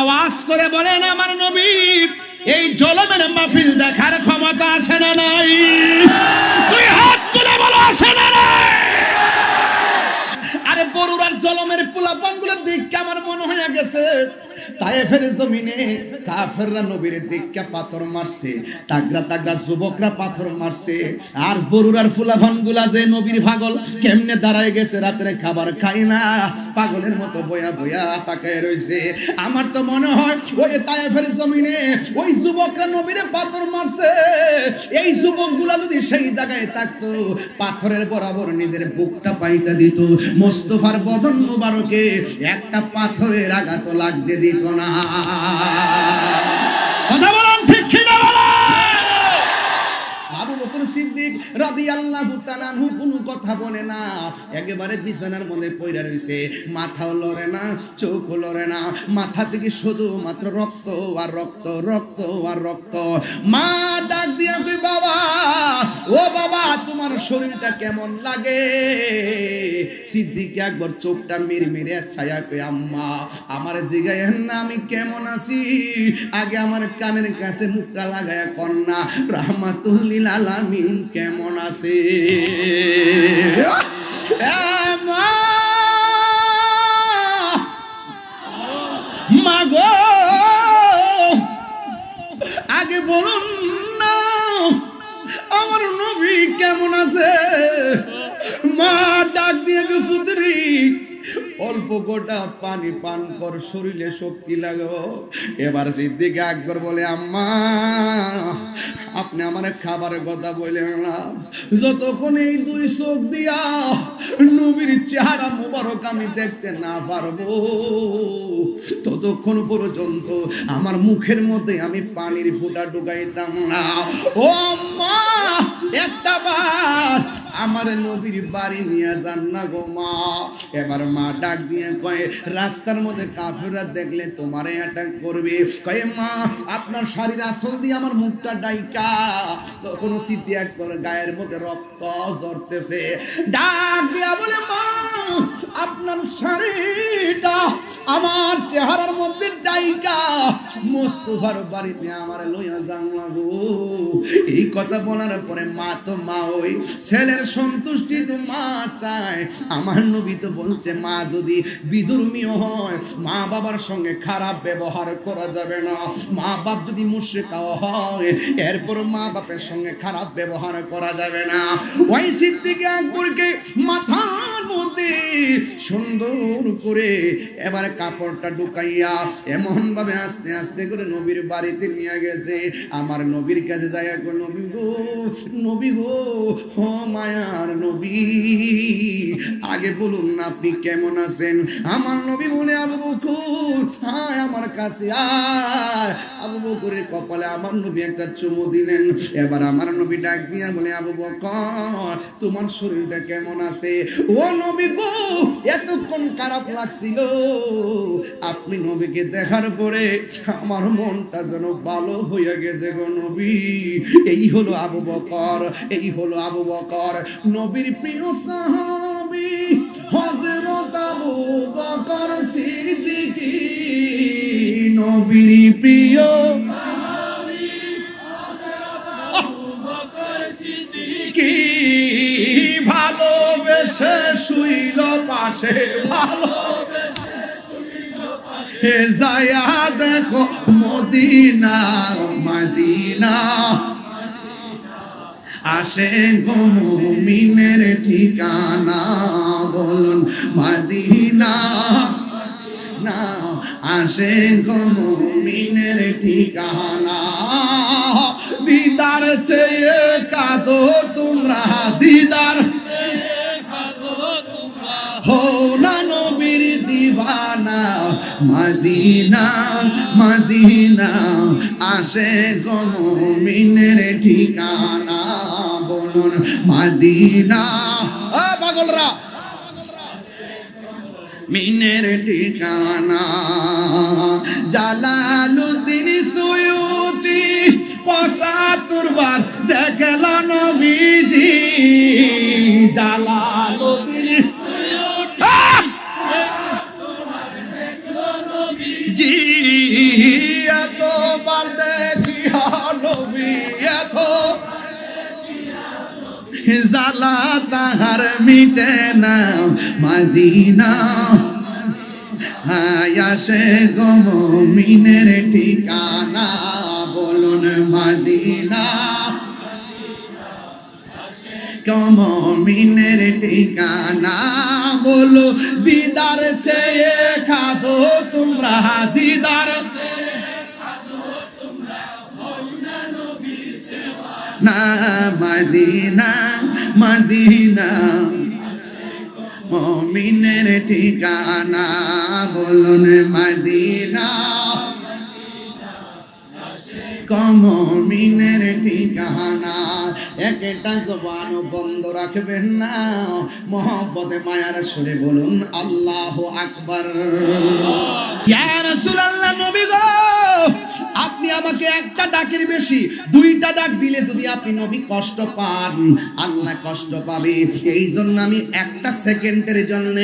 আওয়াজ করে বলেন আমার নবী এই জলমের মাহফিল দেখার ক্ষমতা আছে না নাই? তুই হাত তুলে বলো আছে না নাই? আরে বরুরার জলমের পোলাপানগুলোর দিক আমার মনে হয়ে গেছে তায়েফের জমিনে কাফেররা নবীর দিককে পাথর মারছে, তাগরা তাগরা যুবকরা পাথর মারছে, আর বরুরার ফুলাফানগুলা যে নবীর পাগল কেমনে দাঁড়ায় গেছে, রাত্রে খাবার খাই না পাগলের মতো বয়া বয়া তাকায় রইছে। আমার তো মনে হয় ওই তায়েফের জমিনে ওই যুবকরা নবীরে পাথর মারছে, এই যুবকগুলা যদি সেই জায়গায় থাকতো পাথরের বরাবর নিজের বুকটা পাইতে দিত, মোস্তফার বদন মুবারকে একটা পাথরের আঘাত লাগতে দিত না। কথা বলেন ঠিক কি না বলেন? আবু বকর সিদ্দিক রাদিয়াল্লাহু তাআলা আনহু কোনো কথা বলে না, একেবারে বিছানার মধ্যে পড়ে রইছে, মাথাও লড়ে না, চোখও লড়ে না, মাথা থেকে শুধু মাত্র রক্ত আর রক্ত, রক্ত আর রক্ত। মা ডাক দিয়া কই বাবা, ও বাবা তোমার শরীরটা কেমন লাগে? সিদ্দিক একবার চোখটা মিরমিরে ছায়া কই আম্মা আমার জিগায়েন না আমি কেমন আছি, আগে আমার কানের কাছে মুখটা লাগায়া কন্যা রাহমাতুল লিল আলামিন কেমন আছে? মা গো আগে বলুন না আমার নবী কেমন আছে? মা ডাক দিয়ে পুত্রী অল্প গোটা পানি পান কর, শরীরে শক্তি লাগো। এবার সিদ্দিক আকবর বলে আম্মা আপনি আমার খাবারের কথা বললেন না, যতক্ষণ এই দুই চোখ দিয়া নবীর চেহারা মুবারক আমি দেখতে না পারবো ততক্ষণ পর্যন্ত আমার মুখের মধ্যে আমি পানির ফোঁটা ঢুকাইতাম না। ও আম্মা একটা বার আমার নবীর বাড়ি নিয়ে যান না গো মা। এবার মা ডাক দিয়ে কয় রাস্তার মধ্যে কাফেররা দেখলে তোমারে অ্যাটাক করবে, কয় মা আপনার শাড়ির আঁচল দিয়ে আমার মুখটা ডাইকা। তখন সিদ্দিক আকবর গায়ের মধ্যে রক্ত ঝরতেছে, ডাক দিয়া বলে মা আপনার শাড়িটা আমার চেহারার মধ্যে ডাইকা মোস্তফার বাড়িতে আমার লইয়া যান না গো। এই কথা বলার পরে মা তো মা, ওই ছেলের সন্তুষ্টি তো মা চায়। আমার নবী তো বলছে মা যদি বিধর্মীয় হয় মা বাবার সঙ্গে খারাপ ব্যবহার করা যাবে না, মা বাপ যদি মুশরিকও হয় এরপর মা বাপের সঙ্গে খারাপ ব্যবহার করা যাবে না। ওই সিদ্দিক আকবরকে মাথার মধ্যে সুন্দর করে এবার কাপড়টা ঢুকাইয়া এমন ভাবে আস্তে আস্তে করে নবীর বাড়িতে নিয়ে গেছে। আমার নবীর কাছে যায়, নবী গো, নবী গো, ও মায়ার নবী আগে বলুন না আপনি কেমন আছেন? আমার নবী বলে আবু বকর আয় আমার কাছে আয়। আবু বকরের কপালে আমার নবী একটা চুমু দিলেন। এবার আমার নবী ডাক দিয়া বলে আবু বকর তোমার শরীরটা কেমন আছে? ও নবী গো এতক্ষণ খারাপ লাগছিল, আপনি নবীকে দেখার পরে আমার মনটা যেন ভালো হয়ে গেছে গো নবী। এই হলো আবু বকর, এই হলো আবু বকর নবীর প্রিয় সাহাবী হযরত আবু বকর সিদ্দিক, নবীর প্রিয় সাহাবী হযরত আবু বকর সিদ্দিক, ভালোবেসে শুইল পাশে, ভালোবেসে শুইল পাশে, যায়া দেখো মদিনা মদিনা আসে গো মুমিনের ঠিকানা, বলুন মদিনা না আসে গো মুমিনের ঠিকানা। দিদার চেয়ে কাঁদো তোমরা, দিদার চেয়ে কাঁদো তোমরা, হো না নবীর দিওয়ানা, মদিনা মদিনা আসে গো মুমিনের ঠিকানা, বলুন মদিনা। ও পাগলরা মিনের ঠিকানা। জালালউদ্দিন সুয়ুতি ৭৫ বার দেখল নবীজি, জালালউদ্দিন সুয়ুতি জি জ্বালা তাহার মিটে না মদিনা আসে গো মুমিনের ঠিকানা বলুন মদিনা মুমিনের ঠিকানা বলো দিদার চেয়ে খাদো তোমরা দিদার না মদিনা মদিনা মুমিনের ঠিকানা বলুন মদিনা মুমিনের ঠিকানা একটা জবান বন্ধ রাখবেন না মহব্বতে মায়ার সুরে বলুন আল্লাহু আকবার ইয়া রাসূলুল্লাহ নবী গো আপনি আমাকে একটা ডাকের বেশি দুইটা ডাক দিলে যদি আপনি নবী কষ্ট পান আল্লাহ কষ্ট পাবে এই জন্য আমি একটা সেকেন্ডের জন্য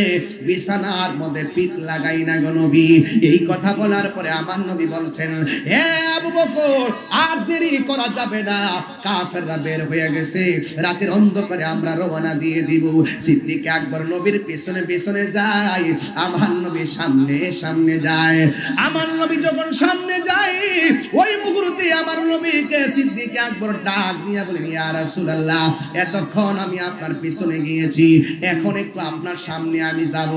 বিছানার মধ্যে পিঠ লাগাই না গো নবী এই কথা বলার পরে আমার নবী বলছেন হে আবু বকর আর দেরি করা যাবে না কাফেররা বের হয়ে গেছে রাতের অন্ধকারে আমরা রওনা দিয়ে দিব সিদ্দিক আকবর নবীর পেছনে পেছনে যায় আমার নবী সামনে সামনে যায় আমার নবী যখন সামনে যায় ওই মুহূর্তে আমার নবীকে সিদ্দিক আকবর ডাক দিয়া বলেন ইয়া রাসূলুল্লাহ এতক্ষণ আমি আপনার পিছনে গিয়েছি এখন একটু আপনার সামনে আমি যাব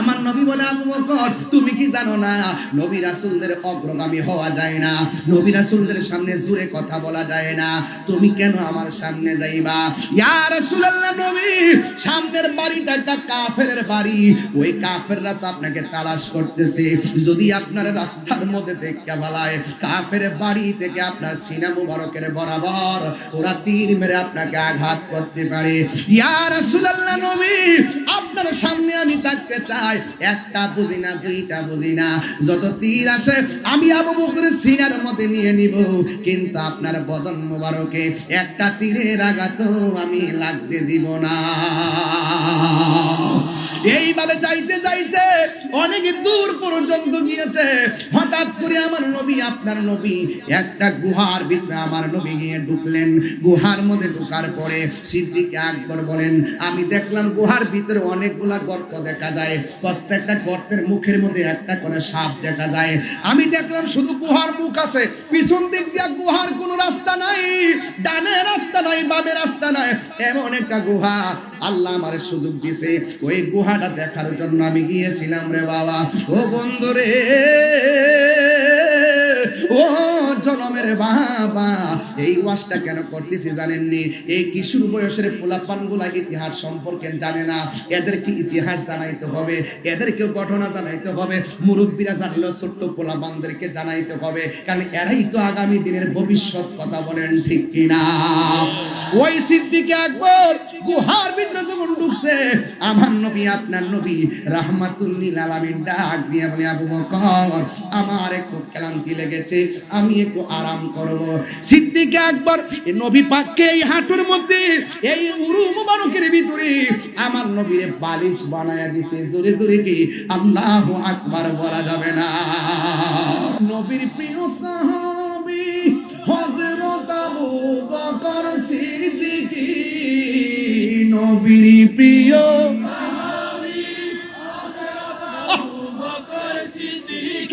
আমার নবী বলে আবু বকর তুমি কি জানো না নবী রাসূলদের অগ্রগামী হওয়া যায় না নবী রাসূলদের সামনে জোরে কথা বলা যায় না তুমি কেন আমার সামনে যাইবা ইয়া রাসূলুল্লাহ নবী সামনের বাড়িটা একটা কাফেরের বাড়ি ওই কাফেররা তো আপনাকে তালাশ করতেছে যদি আপনার রাস্তার মধ্যে দেখতে বালায় কাফের বাড়ি থেকে আপনার সিনা মুবারকের বরাবর ওরা তীর মেরে আপনাকে আঘাত করতে পারে ইয়া রাসূলুল্লাহ নবী আপনার সামনে আমি থাকতে চাই একটা বুঝি না দুইটা বুঝি না যত তীর আসে আমি আবু বকরের সিনার মধ্যে নিয়ে নিব কিন্তু আপনার বদন মুবারকে একটা তীরের আঘাত আমি লাগতে দিব না এইভাবে যাইতে যাইতে অনেক দূর পর্যন্ত গিয়েছে হঠাৎ করে আমার নবী আপনার নবী একটা গুহার ভিতরে আমার নবী গিয়ে ঢুকলেন গুহার মধ্যে ঢোকার পরে সিদ্দিক আকবর বলেন আমি দেখলাম গুহার ভিতরে অনেকগুলা গর্ত দেখা যায় প্রত্যেকটা গর্তের মুখের মধ্যে একটা করে সাপ দেখা যায় আমি দেখলাম শুধু গুহার মুখ আছে পিছন দিক দিয়ে গুহার কোনো রাস্তা নাই ডানে রাস্তা নাই বামে রাস্তা নাই এমন একটা গুহা আল্লাহ আমারে সুযোগ দিয়েছে ওই গুহাটা দেখার জন্য আমি গিয়েছিলাম রে বাবা ও বন্ধু রে ও জনমের বাবা এই ওয়াজটা কেন করতেছি জানেননি এই কিশোর বয়সের পোলাপানগুলা ইতিহাস সম্পর্কে জানে না এদেরকে ইতিহাস জানাইতে হবে এদেরকে ঘটনা জানাইতে হবে মুরব্বীরা জানলেও ছোট্ট পোলাপানদেরকে জানাইতে হবে কারণ এরাই তো আগামী দিনের ভবিষ্যৎ কথা বলেন ঠিক কিনা ওই সিদ্দিক আকবর গুহার ভিতরে যখন ঢুকছে আমার নবী আপনার নবী রাহমাতুল লিল আলামিন ডাক দিয়ে বলে আবু বকর আমার একটু ক্লান্তি লেগেছে আমি একটু আরাম করব সিদ্দিক আকবর নবী পাককে এই হাঁটুর মধ্যে এই উরু মুবারকের ভিতরে আমার নবীর বালিশ বানায়া দিয়েছে জোরে জোরে কি আল্লাহু আকবার বলা যাবে না নবীর প্রিয় সাহাবী হযরত আবু বকর সিদ্দিক নবীর প্রিয় সাহাবী হযরত আবু বকর সিদ্দিক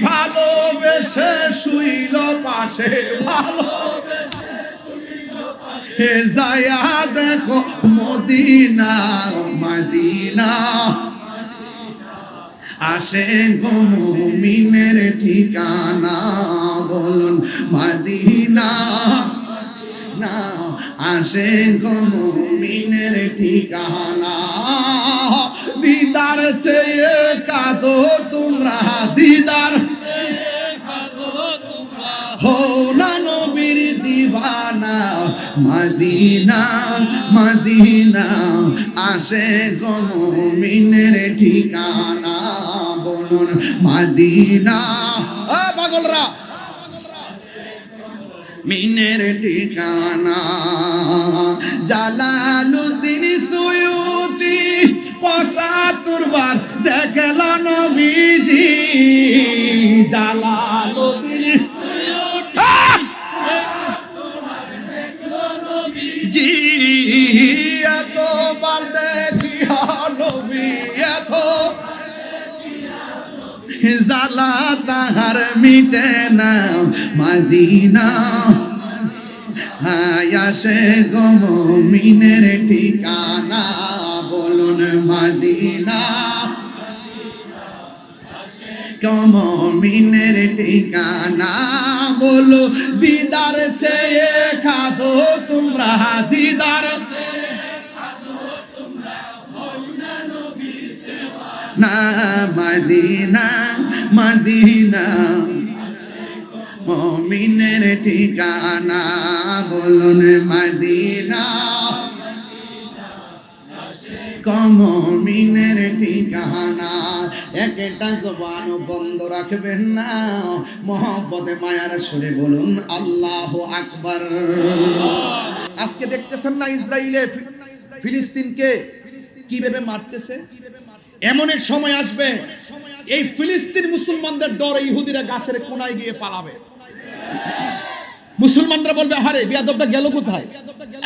ভালোবেসে শুইল পাশে ভালোবেসে শুইল পাশে যায়া দেখো মদিনা মদিনা আসে গো মুমিনের ঠিকানা বলুন মদিনা না আসে গো মুমিনের ঠিকানা দিদার চেয়ে কাঁদো তোমরা দিদার চেয়ে কাঁদো তোমরা হো না নবীর দিওয়ানা মদিনা মদিনা আসে গো মুমিনের ঠিকানা বলুন মদিনা ও পাগলরা মিনের ঠিকানা জালালউদ্দিন সুয়ুতি ৭৫ বার দেখল নবীজি জালালউদ্দিন সুয়ুতি জি এতবার দেখিয়া নবী এত জ্বালা তাহার মিটে না মদিনা আসে গো মুমিনের ঠিকানা বলুন মদিনা মুমিনের ঠিকানা বলো দিদার চেয়ে খাদো তোমরা দিদার না মদিনা মদিনা মুমিনের ঠিকানা বলুন মদিনা মুমিনের ঠিকানা একটা জবান বন্ধ রাখবেন না মহব্বতে মায়ার সুরে বলুন আল্লাহু আকবার। আজকে দেখতেছেন না ইসরায়েলে ফিলিস্তিনকে কিভাবে মারতেছে। এমন এক সময় আসবে এই ফিলিস্তিন মুসলমানদের ডরে ইহুদিরা গাছের কোনায় গিয়ে পালাবে। মুসলমানরা বলবে আরে বেয়াদবটা গেল কোথায়,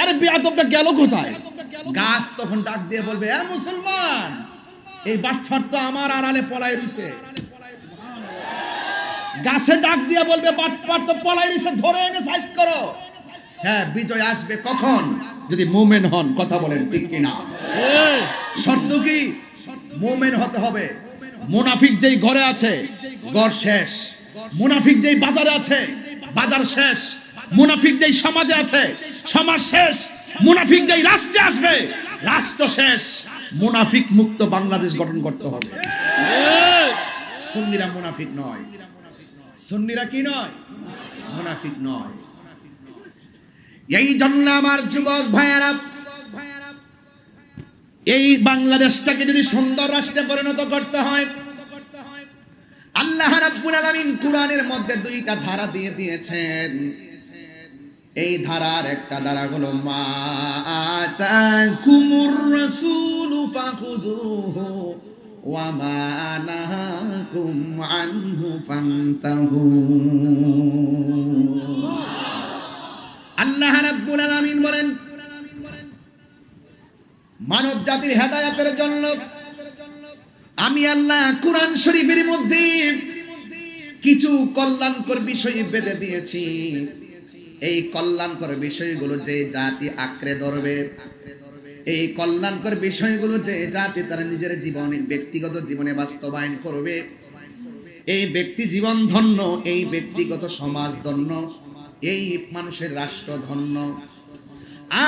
আরে বেয়াদবটা গেল কোথায়। গাছ তখন ডাক দিয়ে বলবে এ মুসলমান এই বাটফার তো আমার আড়ালে পলায় রইছে। গাছে ডাক দিয়ে বলবে বাটফার তো পলায় রইছে, ধরে এনে সাইজ করো। হ্যাঁ বিজয় আসবে কখন, যদি মুমিন হন। কথা বলেন ঠিক কিনা? শর্ত কি? মুমিন হতে হবে। মুনাফিক যেই ঘরে আছে ঘর শেষ, মুনাফিক যেই বাজারে আছে বাজার শেষ, মুনাফিক যেই সমাজে আছে সমাজ শেষ, মুনাফিক যেই রাষ্ট্রে আসবে রাষ্ট্র শেষ। মুনাফিক মুক্ত বাংলাদেশ গঠন করতে হবে। সুন্নিরা মুনাফিক নয়, সুন্নিরা কি নয়? মুনাফিক নয়। এই জন্য আমার যুবক ভাইয়েরা এই বাংলাদেশটাকে যদি সুন্দর রাষ্ট্রে পরিণত করতে হয়, আল্লাহ রাব্বুল আলামিন কোরআনের মধ্যে দুইটা ধারা দিয়ে দিয়েছেন। এই ধারার একটা ধারা হলো মা আতাকুমুর রাসূলু ফাখুযুহু ওয়া মা নাহাকুম আনহু ফান্তাহু। আল্লাহ রাব্বুল আলামিন বলেন মানব জাতির হেদায়েতের জন্য আমি আল্লাহ কোরআন শরীফের মধ্যে কিছু কল্যাণকর বিষয় বেঁধে দিয়েছি। এই কল্যাণকর বিষয়গুলো যে জাতি আঁকড়ে ধরবে, এই কল্যাণকর বিষয়গুলো যে জাতি তার নিজের জীবনে ব্যক্তিগত জীবনে বাস্তবায়ন করবে, এই ব্যক্তি জীবন ধন্য, এই ব্যক্তিগত সমাজ ধন্য, এই মানুষের রাষ্ট্র ধন্য।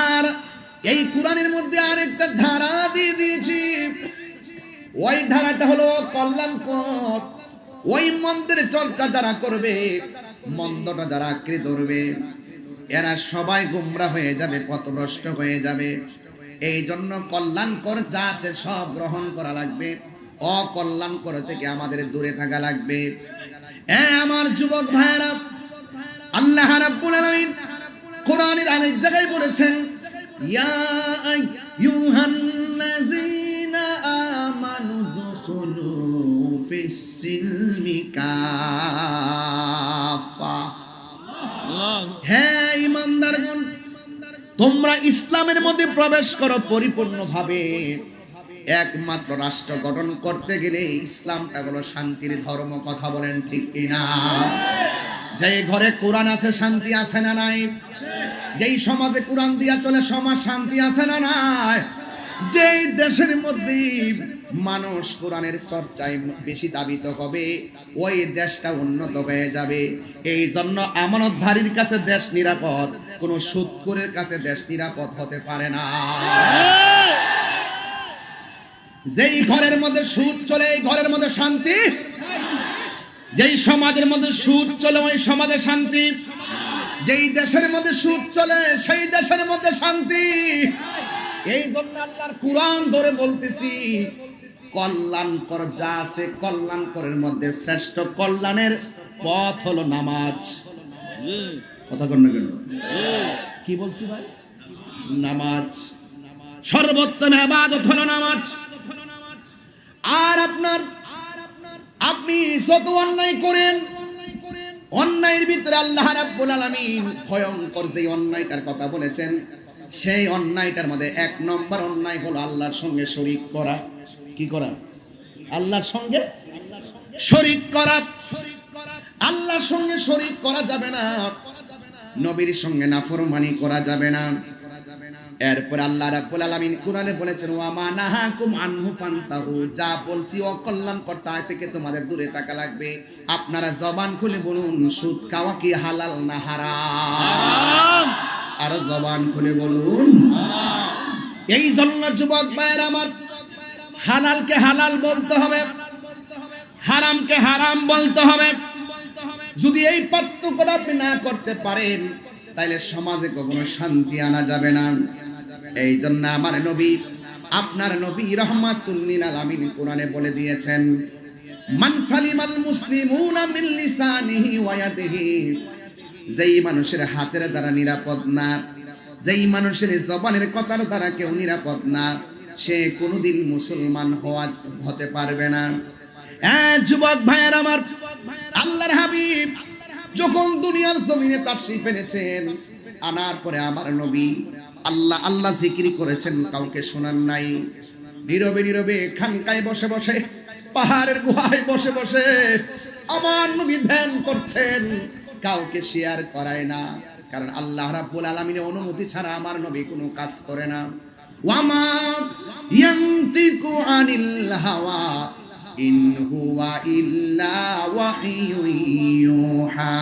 আর এই কোরআনের মধ্যে আরেকটা ধারা দিয়ে দিয়েছি, ওই ধারাটা হলো কল্যাণকর। ওই মন্দের চর্চা যারা করবে, মন্দটা যারা আঁকড়ে ধরবে, এরা সবাই গুমরা হয়ে যাবে, পথভ্রষ্ট হয়ে যাবে। এই জন্য কল্যাণকর যা আছে সব গ্রহণ করা লাগবে, অকল্যাণকর থেকে আমাদের দূরে থাকা লাগবে। আমার যুবক ভাইয়েরা, আল্লাহ রাব্বুল আলামিন কোরআনের আরেক জায়গায় বলেছেন ইয়া আইয়ুহাল্লাযীনা আমানু দুখুলু ফিস-সিলমি কাফা। হে ঈমানদারগণ, তোমরা ইসলামের মধ্যে প্রবেশ করো পরিপূর্ণভাবে। একমাত্র রাষ্ট্র গঠন করতে গেলে ইসলামটা হলো শান্তির ধর্ম। কথা বলেন ঠিক কিনা? যে ঘরে কোরআন আছে শান্তি আছে না নাই? যেই সমাজে কোরআন দিয়া চলে সমাজ শান্তি আছে না নাই? যেই দেশের মধ্যে মানুষ কোরআনের চর্চায় বেশি দাবিত হবে, ওই দেশটা উন্নত হয়ে যাবে। এই জন্য আমানতধারীর কাছে দেশ নিরাপদ, কোন সুদখোরের কাছে দেশ নিরাপদ হতে পারে না। যেই ঘরের মধ্যে সুদ চলে এই ঘরের মধ্যে শান্তি, যেই সমাজের মধ্যে সুদ চলে ওই সমাজে শান্তি, যেই দেশের মধ্যে সুদ চলে সেই দেশের মধ্যে শান্তি। এই জন্য আল্লাহর কোরআন ধরে বলতেছি, কল্যাণকর যা আছে কল্যাণকরের মধ্যে শ্রেষ্ঠ কল্যাণের পথ হলো নামাজ। কথা কন না কেন? কি বলছি ভাই? নামাজ সর্বোত্তম ইবাদত হলো নামাজ। আর আপনি যত অন্যায় করেন, অন্যায়ের ভিতরে আল্লাহ রাব্বুল আলামিন ভয়ঙ্কর যে অন্যায়টার কথা বলেছেন, সেই অন্যায়টার মধ্যে 1 নম্বর অন্যায় হলো আল্লাহর সঙ্গে শরীক করা। কি করা? আল্লাহর সঙ্গে শরীক করা। আল্লাহর সঙ্গে শরীক করা যাবে না, নবীর সঙ্গে নাফরমানি করা যাবে না। এরপর আল্লাহ রাব্বুল আলামিন কোরআনে বলেছেন, ওয়া মা নাহাকুম আনহু ফান্তাহু, যা বলছি অকল্যাণকর তা থেকে তোমাদের দূরে থাকা লাগবে। আপনারা জবান খুলে বলুন, সুদ খাওয়া কি হালাল না হারাম? আর জবান খুলে বলুন। এই জন্য যুবক ভাইয়ের আমার, হালালকে হালাল বলতে হবে, হারামকে হারাম বলতে হবে। যদি এই পার্থক্যটা আপনি না করতে পারেন, তাহলে সমাজে কখনো শান্তি আনা যাবে না। এই জন্য আমার নবী, আপনার নবী রাহমাতুল লিল আলামিন কোরআনে বলে দিয়েছেন, মান সালিমাল মুসলিমুনা মিন লিসানিহি ওয়া ইয়াদিহি, যেই মানুষের হাতের দ্বারা নিরাপদ না, যেই মানুষের জবানের কথার দ্বারা কেউ নিরাপদ না, সে কোনোদিন মুসলমান হতে পারবে না। যুবক ভাইয়ের আমার, আল্লাহর হাবিব যখন দুনিয়ার জমিনে তাশরীফ এনেছেন, আনার পরে আমার নবী আল্লাহ আল্লাহ জিকির করেছেন, কাউকে শোনান নাই। নীরবে নীরবে খানকায় বসে বসে, পাহাড়ের গুহায় বসে বসে আমার নবী ধ্যান করছেন, কাউকে শেয়ার করায় না। কারণ আল্লাহ রাব্বুল আলামিনের অনুমতি ছাড়া আমার নবী কোনো কাজ করে না। ওয়ামা ইয়ানতিকু আনিল হাওয়া ইন হুয়া ইল্লা ওয়াহিয়ুন ইউহা।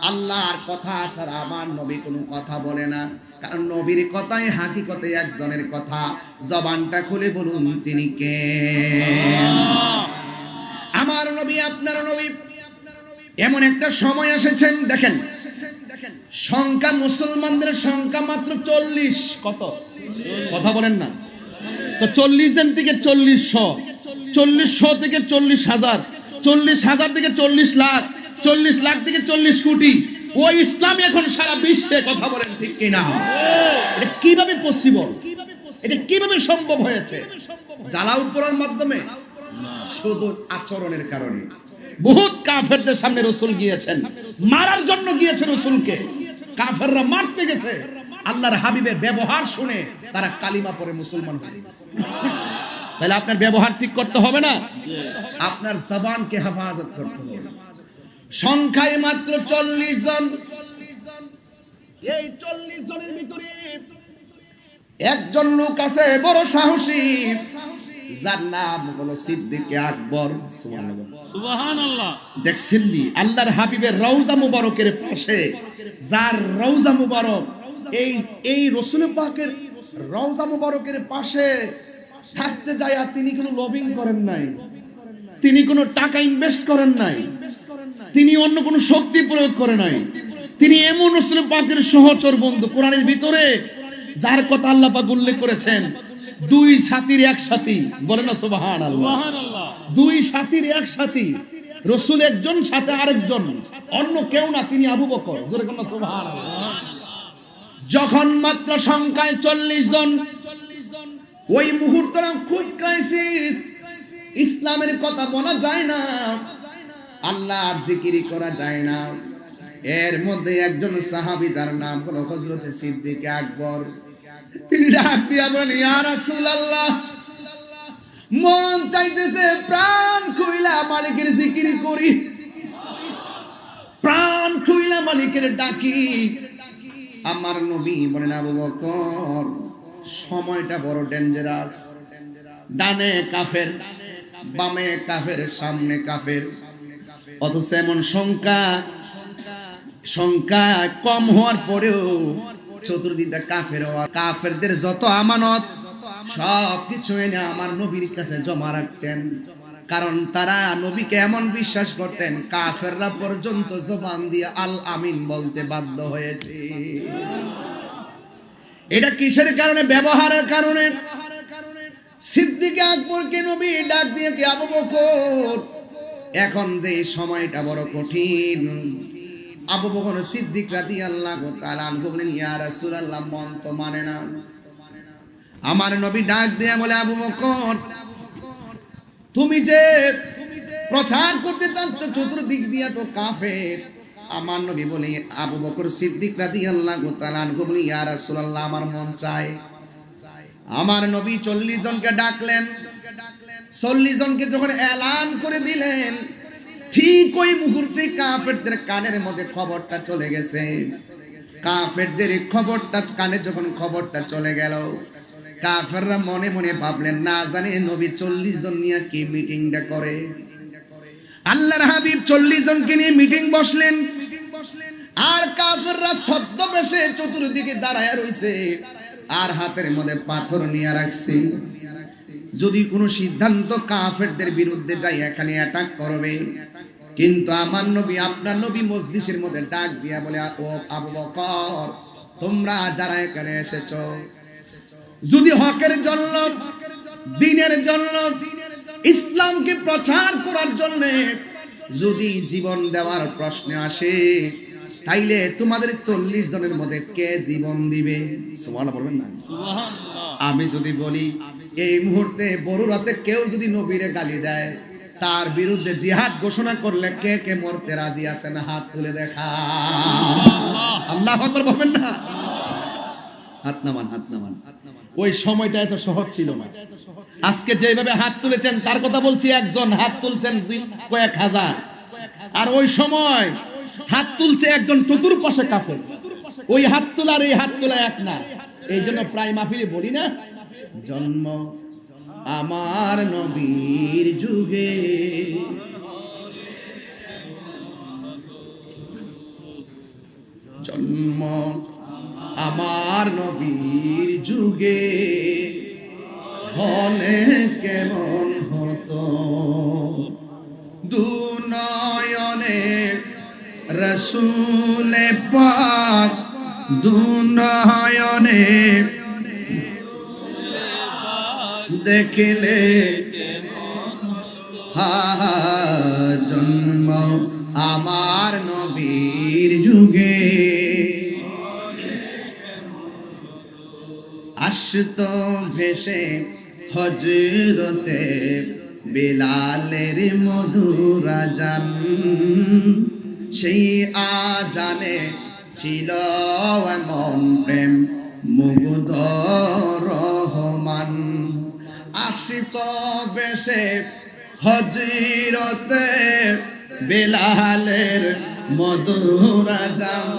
আল্লাহর কথা ছাড়া আমার নবী কোনো কথা বলে না, কারণ নবীর কথাই হাকিকতে একজনের কথা। জবানটা খুলে বলুন, তিনি কে? আমার নবী, আপনার নবী। এমন একটা সময় এসেছেন, দেখেন সংখ্যা, মুসলমানদের সংখ্যা মাত্র 40। কত? কথা বলেন না তো। 40 জন থেকে 40,000, 40,000 থেকে 40,000, 40,000 থেকে 40 লাখ, 40 লাখ থেকে 40 কোটি। ওই ইসলাম এখন সারা বিশ্বে। কথা বলেন ঠিক কিনা? এটা কিভাবে পসিবল? এটা কিভাবে সম্ভব হয়েছে? জালাউল পড়ার মাধ্যমে? শুধু আচরণের কারণে। বহুত কাফেরদের সামনে রাসূল গিয়েছেন, মারার জন্য গিয়েছে রাসূলকে। কাফেররা মারতে গেছে, আল্লাহর হাবিবের ব্যবহার শুনে তারা কালিমা পড়ে মুসলমান হয়ে গেছে। তাহলে আপনার ব্যবহার ঠিক করতে হবে না, আপনার জবানকে হেফাজত করতে হবে। সংখ্যায় মাত্র 40 জন। এই 40 জনের ভিতরে একজন লোক আছে বড় সাহসী, যার নাম হলো সিদ্দিকে আকবর। সুবহানাল্লাহ। দেখছেন নি আল্লাহর হাবিবের রওজা মুবারকের পাশে, যার রওজা মুবারক, এই রাসূল পাকের রওজা মুবারকের পাশে থাকতে যায়, আর তিনি কোনো লবিং করেন নাই, তিনি কোনো টাকা ইনভেস্ট করেন নাই, তিনি অন্য কোনো শক্তি প্রয়োগ করে নাই। তিনি এমন রাসূল পাকের সহচর বন্ধু, কোরআনের ভিতরে যার কথা আল্লাহ পাক উল্লেখ করেছেন, 2 সাথীর এক সাথী। বলেন না সুবহানাল্লাহ। 2 সাথীর এক সাথী, রাসূল একজন, সাথে আরেকজন, অন্য কেউ না, তিনি আবু বকর। জোরে বলেন সুবহানাল্লাহ। যখন মাত্র সংখ্যায় 40 জন, ওই মুহূর্তটা খুব ক্রাইসিস। ইসলামের কথা বলা যায় না, আল্লাহর জিকির করা যায় না। এর মধ্যে একজন সাহাবী, যার নাম হলো হযরত সিদ্দিক আকবর, তিনি ডাক দিয়া বলেন, ইয়া রাসূলুল্লাহ, মন চাইতেছে প্রাণ খুইলা মালিকের জিকির করি, প্রাণ খুইলা মালিকের ডাকি। আমার নবী বলেন, আবু বকর, সময়টা বড় ডেঞ্জারাস। ডানে কাফের, বামে কাফের, সামনে কাফের, অথচ এমন সংখ্যা কম হওয়ার পরেও চতুর্দিকে কাফের। কাফেরদের যত আমানত সবকিছু এনে আমার নবীর কাছে জমা রাখতেন, কারণ তারা নবীকে এমন বিশ্বাস করতেন, কাফেররা পর্যন্ত জবান দিয়ে আল আমিন বলতে বাধ্য হয়েছে। এটা কিসের কারণে? ব্যবহারের কারণে। সিদ্দিক আকবরকে নবী ডাক দিয়ে, কে আবু বকর, এখন যে সময়টা বড় কঠিন। আবু বকর সিদ্দিক রাদিয়াল্লাহু তাআলা আনহু বলেন, ইয়া রাসূলুল্লাহ, মন তো মানে না। আমার নবী ডাক দিয়ে বলে, আবু বকর, তুমি যে প্রচার করতে চাচ্ছ, চতুর্দিক দিয়ে তো কাফের, আমার নবী বলি আবু বকর সিদ্দিক রাদিয়াল্লাহু তাআলা আনহু বলি ইয়া রাসূলুল্লাহ আমার মন চায়। আমার নবী 40 জনকে ডাকলেন। 40 জনকে যখন এলান করে দিলেন, ঠিক ওই মুহূর্তে কাফেরদের কানের মধ্যে খবরটা চলে গেছে। কাফেরদের খবরটা কানে যখন খবরটা চলে গেল, কাফেররা মনে মনে ভাবলেন না জানে নবী 40 জন নিয়ে কি মিটিংটা করে। আল্লাহর হাবিব 40 জনকে নিয়ে মিটিং বসলেন, আর কাফেররা ছদ্মবেশে চতুর্দিকে দাঁড়ায় রইছে, আর হাতের মধ্যে পাথর নিয়ে রাখছে। যদি কোনো সিদ্ধান্ত কাফেরদের বিরুদ্ধে যায় এখানে অ্যাটাক করবে। কিন্তু আমার নবী আপনার নবী মজলিসের মধ্যে ডাক দিয়া বলে, ও আবু বকর, তোমরা যারা এখানে এসেছো, যদি হকের জন্য, দ্বীনের জন্য, ইসলামকে প্রচার করার জন্য যদি জীবন দেওয়ার প্রশ্ন আসে, তাইলে তোমাদের 40 জনের মধ্যে কে জীবন দিবে? সুবহানাল্লাহ বলবেন না? সুবহানাল্লাহ। আমি যদি বলি এই মুহূর্তে বড়রাতে কেউ যদি নবীরে গালি দেয়, তার বিরুদ্ধে জিহাদ ঘোষণা করলে কে কে মরতে রাজি আছেন? হাত তুলে দেখা। আল্লাহু আকবার বলবেন না? হাত নামান, হাত নামান। ওই সময়টা এত সহজ ছিল না। আজকে যেভাবে হাত তুলেছেন তার কথা বলছি, একজন হাত তুলছেন কয়েক হাজার, আর ওই সময় হাত তুলছে একজন চতুর্পাশে কাফের। ওই হাত তোলার এই হাত তোলা এক না। এই জন্য প্রায় মাহফিলে বলি না, জন্ম আমার নবীর যুগে, জন্ম আমার নবীর যুগে হলে কেমন হতো, দুনয়নে রাসূল পাক, দুনয়নে দেখলে হা জন্ম আমার নবীর যুগে আসতো ভেসে হযরতে বেলালের মধুর আযান, সেই আযানে ছিল এমন প্রেম মুগ্ধ রহমান। আসতো ভেসে হযরতে বেলালের মধুর আযান,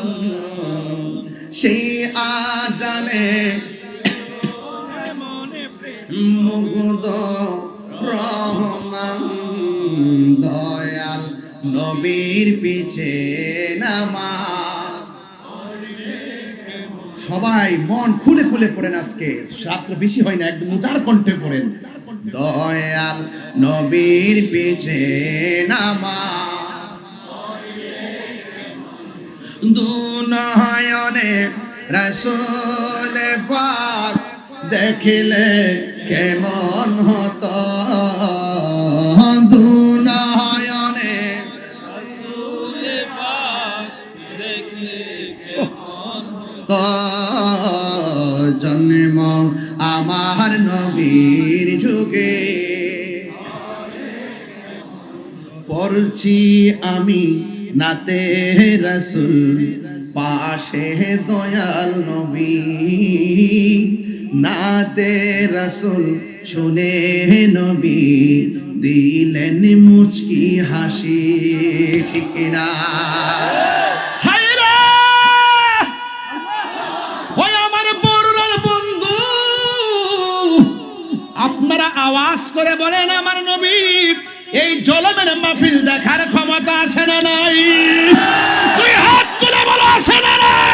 সেই আযানে মুগ্ধ রহমান। দয়াল নবীর পিছে নামাজ। সবাই মন খুলে খুলে পড়েন, আজকে রাত্র বেশি হয় না, একদম উজাড় কণ্ঠে পড়েন, দয়াল নবীর পিছে নামাজ। দুনয়নে রাসূল পাক দেখিলে কেমন হতো, দুনয়নে রাসূল পাক দেখিলে কেমন হতো, জন্ম আমার নবীর যুগে পড়ছি আমি নাতে রাসূল, পাশে দয়াল নবী, নাতে রাসূল শুনে নবী দিলেন মুচকি হাসি। ঠিক না? ওই আমার বড়রার বন্ধু, আপনারা আওয়াজ করে বলেন আমার নবী এই জলমের মাহফিল দেখার ক্ষমতা আছে না নাই? তুই হাত তুলে বলো আছে না নাই?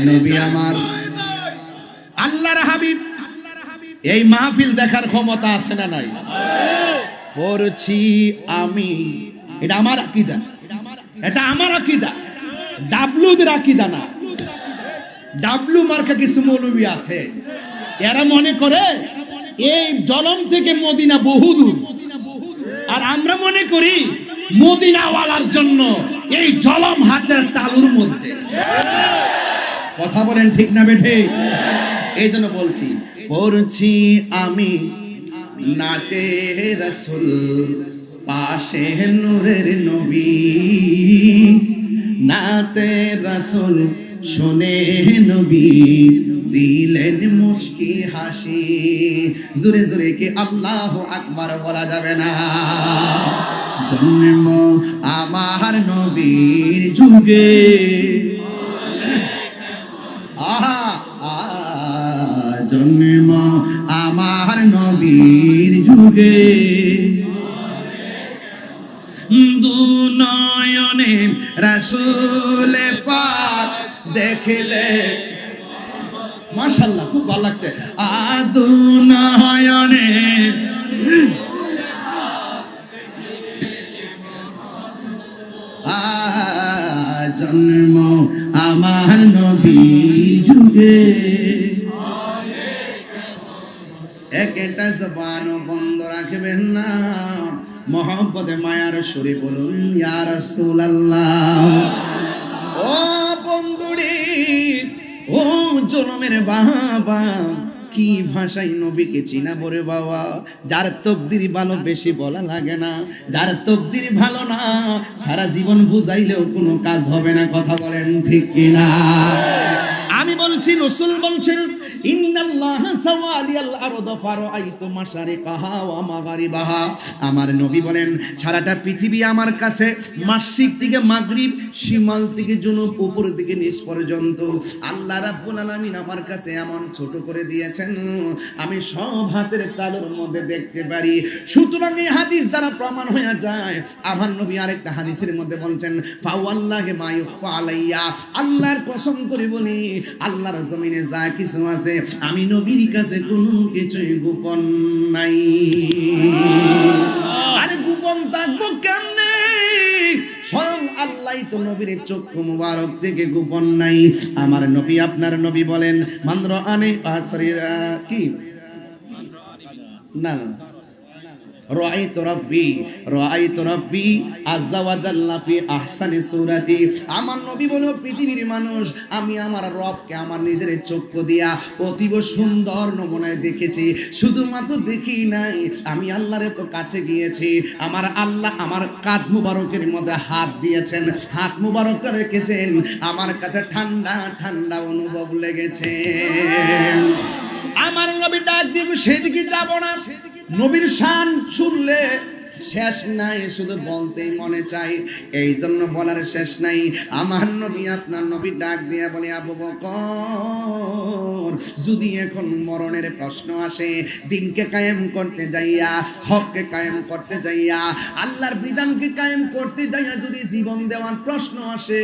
নবী আমার আল্লাহর হাবিব, এই মাহফিল দেখার ক্ষমতা আছে না নাই? পড়ছি আমি, এটা আমার আকীদা, এটা আমার আকীদা, ডাবলুদের আকীদা না। ডাব্লু মার্কা কিছু মৌলবী আছে, এরা মনে করে এই জলম থেকে মদিনা বহুদূর, আর আমরা মনে করি মদিনাওয়ালার জন্য এই জলম হাতের তালুর মধ্যে। কথা বলেন ঠিক না বেঠে? এই জন্য বলছি, পড়ছি আমি নাতে রাসূল, পাশে নূরের নবী, নাতে রাসূল শুনে নবী দিলেন মুস্কি হাসি। জোরে জোরে কি আল্লাহু আকবার বলা যাবে না? জন্ম আমার নবীর যুগে, জন্ম আমার নবীর যুগে, দুনয়নে রাসূল পাক দেখলে, মাশাআল্লাহ খুব ভালো লাগছে। দুনয়নে জন্ম আমার নবীর যুগে, একটা জবানও বন্ধ রাখবেন না, মহব্বতে মায়ার সুরে বলুন ইয়া রাসূলুল্লাহ। ও বন্ধুরে, ও জনমের বাবা, কি ভাষায় নবীকে চিনা বরে বাবা। যার তকদির ভালো বেশি বলা লাগে না, যার তকদির ভালো না সারা জীবন বুঝাইলেও কোনো কাজ হবে না। কথা বলেন ঠিক কিনা? আমি বলছি, রাসূল বলছেন ইন্নাল্লাহা সাওয়ালিয়াল আরদ ফারাআইতু মাশারিকাহা ওয়া মাগারিবাহা। আমার নবী বলেন সারাটা পৃথিবী আমার কাছে মাশরিক থেকে মাগরিব, শিমাল থেকে জুনুব, উপর থেকে নিচ পর্যন্ত আল্লাহ রাব্বুল আলামিন আমার কাছে এমন ছোট করে দিয়েছেন, আমি সব হাতের তালুর মধ্যে দেখতে পারি। সুতরাং এই হাদিস দ্বারা প্রমাণ হয়ে যায়, আমার নবী আরেকটা হাদিসের মধ্যে বলছেন ফাওয়াল্লাহি মা ইউফা আলাইয়া, আল্লাহর কসম করে বলি আল্লাহর জমিনে যা কিছু আছে আমি নবীর কাছে কোনো কিছুই গোপন নাই। আরে গোপন থাকবো কেমনে? স্বয়ং আল্লাহই তো নবীর চক্ষু মুবারক থেকে গোপন নাই। আমার নবী, আপনার নবী বলেন মান রাআনি আসরিরা কি না রাআইতু রাব্বি আযজা ওয়া জাল্লা ফি আহসানি সূরাতি। আমার নবী বলে পৃথিবীর মানুষ, আমি আমার রবকে আমার নিজের চক্ষু দিয়া অতীব সুন্দর নমুনায় দেখেছি। শুধুমাত্র দেখি নাই, আমি আল্লাহর এত কাছে গিয়েছি। আমার আল্লাহ আমার কাঁধ মুবারকের মধ্যে হাত দিয়েছেন, হাত মুবারকটা রেখেছেন, আমার কাছে ঠান্ডা ঠান্ডা অনুভব লেগেছে। আমার নবী ডাক দিয়ে সেদিকে যাব না, নবীর শান শুনলে শেষ নাই, শুধু বলতেই মনে চাই, এই জন্য বলার শেষ নাই। আমার নবী, আপনার নবী ডাক দিয়া বলে আবু বকর, যদি এখন মরণের প্রশ্ন আসে, দিনকে কায়েম করতে যাইয়া, হককে কায়েম করতে যাইয়া, আল্লাহর বিধানকে কায়েম করতে যাইয়া যদি জীবন দেওয়ার প্রশ্ন আসে,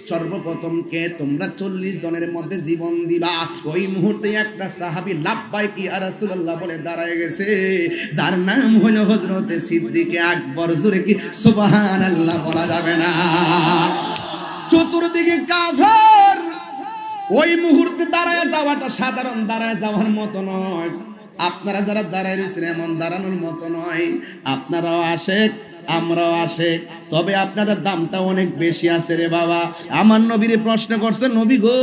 সর্বপ্রথম কে তোমরা 40 জনের মধ্যে জীবন দিবা? ওই মুহূর্তে একটা সাহাবী লাব্বাইক ইয়া রাসূলুল্লাহ বলে দাঁড়ায় গেছে, যার নাম হলো হযরতে সিদ্দিকে আকবর। জোরে কি সুবহানাল্লাহ বলা যাবে না? চতুর্দিকে কাফের। ওই মুহূর্তে দাঁড়ায় যাওয়াটা সাধারণ দাঁড়ায় যাওয়ার মতো নয়। আপনারা যারা দাঁড়ায় রয়েছেন এমন দাঁড়ানোর মতো নয়। আপনারাও আশেক, আমরাও আশেক, তবে আপনাদের দামটা অনেক বেশি আছে রে বাবা। আমার নবীরে প্রশ্ন করছে, নবী গো,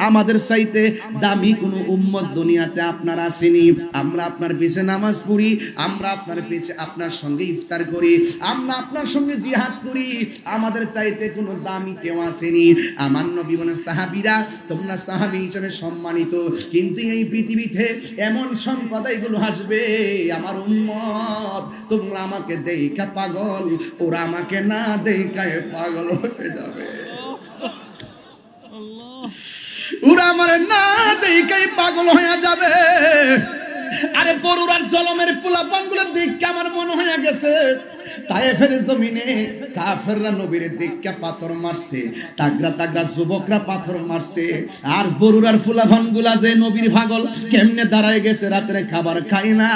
আমাদের চাইতে দামি কোনো উম্মত দুনিয়াতে আপনার আসেনি। আমরা আপনার পিছে নামাজ পড়ি, আমরা আপনার পিছে আপনার সঙ্গে ইফতার করি, আমরা আপনার সঙ্গে জিহাদ করি, আমাদের চাইতে কোনো দামি কেউ আসেনি। আমার নবী বলেন, সাহাবীরা তোমরা সাহাবী হিসেবে সম্মানিত, কিন্তু এই পৃথিবীতে এমন সম্প্রদায়গুলো আসবে আমার উম্মত, তোমরা আমাকে দেখা পাগল, ওরা আমাকে না দেখায় পাগল হয়ে যাবে। ওরা আমার না দেখায় পাগল হয়ে যাবে। আরে বড়ুরার জলমের পোলাপানগুলোর দেখে আমার মনে হয়ে গেছে তায়েফের জমিনে কাফেররা নবীর দিককে পাথর মারছে, তাগরা তাগরা যুবকরা পাথর মারছে, আর বরুরার ফুলাফানগুলা যে নবীর পাগল কেমনে দাঁড়ায় গেছে, রাতের খাবার খাই না,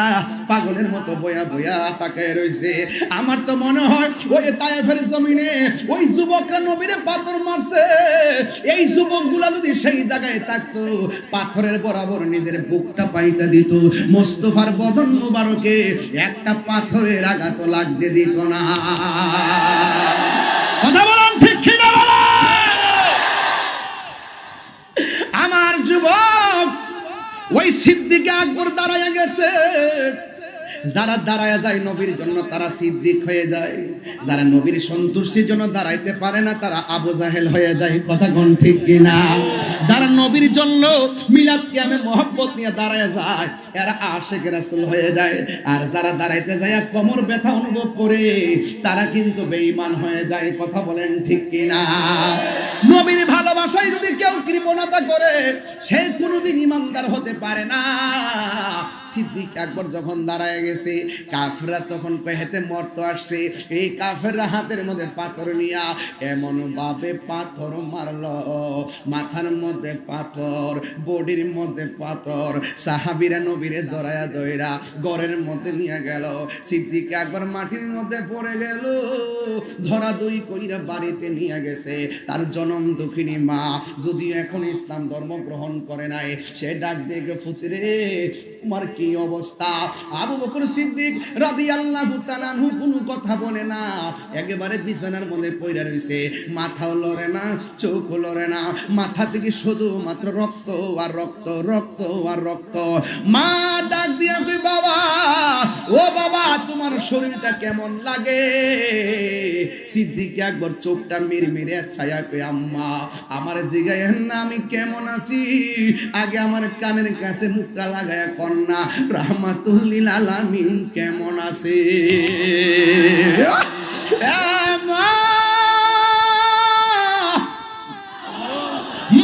পাগলের মতো বয়া বয়া তাকায় রইছে। আমার তো মনে হয় ওই তায়েফের জমিনে ওই যুবকরা নবীরে পাথর মারছে, এই যুবকগুলা যদি সেই জায়গায় থাকতো, পাথরের বরাবর নিজের বুকটা পাইতে দিত, মোস্তফার বদন মুবারকে একটা পাথরের আঘাত লাগতে দিত না। কথা বলেন ঠিক কি না বলেন? আমার যুবক ওই সিদ্দিক আকবর দাঁড়ায় গেছে। যারা দাঁড়ায় যায় নবীর জন্য তারা সিদ্দিক হয়ে যায়, যারা নবীর সন্তুষ্টির জন্য দাঁড়াইতে পারে না তারা আবু জাহেল হয়ে যায়। কথা কোন ঠিক কিনা? যারা নবীর জন্য মিলাদ কিয়ামে মহব্বত নিয়ে দাঁড়ায় যায় এরা আশিক রাসূল হয়ে যায়, আর যারা দাঁড়াইতে যায় কোমর ব্যথা অনুভব করে তারা কিন্তু বেঈমান হয়ে যায়। কথা বলেন ঠিক কিনা? নবীর ভালোবাসায় যদি কেউ কৃপণতা করে সে কোনোদিন ইমানদার হতে পারে না। সিদ্দিক আকবর যখন দাঁড়ায় গেছে, কাফেররা তখন পেহেতে মরতে আসছে, এই কাফেররা হাতের মধ্যে পাথর নিয়া এমন ভাবে পাথর মারলো, মাথার মধ্যে পাথর, বডির মধ্যে পাথর, সাহাবীরা নবীরে জড়ায়া দইরা ঘরের মধ্যে নিয়ে গেল। সিদ্দিক আকবর মাটির মধ্যে পড়ে গেল, ধরাধরি কইরা বাড়িতে নিয়ে গেছে। তার জনম দুঃখিনী মা যদিও এখন ইসলাম ধর্ম গ্রহণ করে নাই, সে ডাক দিয়ে ফুতরে তোমার কি অবস্থা? আবু বকর সিদ্দিক রাদিয়াল্লাহু তাআলা আনহু কোনো কথা বলে না, একেবারে বিছানার মধ্যে পড়ে রইছে, মাথাও লড়ে না, চোখও লড়ে না, মাথা থেকে শুধুমাত্র রক্ত আর রক্ত, রক্ত আর রক্ত। মা ডাক দিয়া কই বাবা, ও বাবা তোমার শরীরটা কেমন লাগে? সিদ্দিক আকবর চোখটা মিরমিরে ছায়া কই আম্মা আমার জিগায়েন না আমি কেমন আছি, আগে আমার কানের কাছে মুখটা লাগায়া কন্যা রাহমাতুল লিল আলামিন কেমন আছে?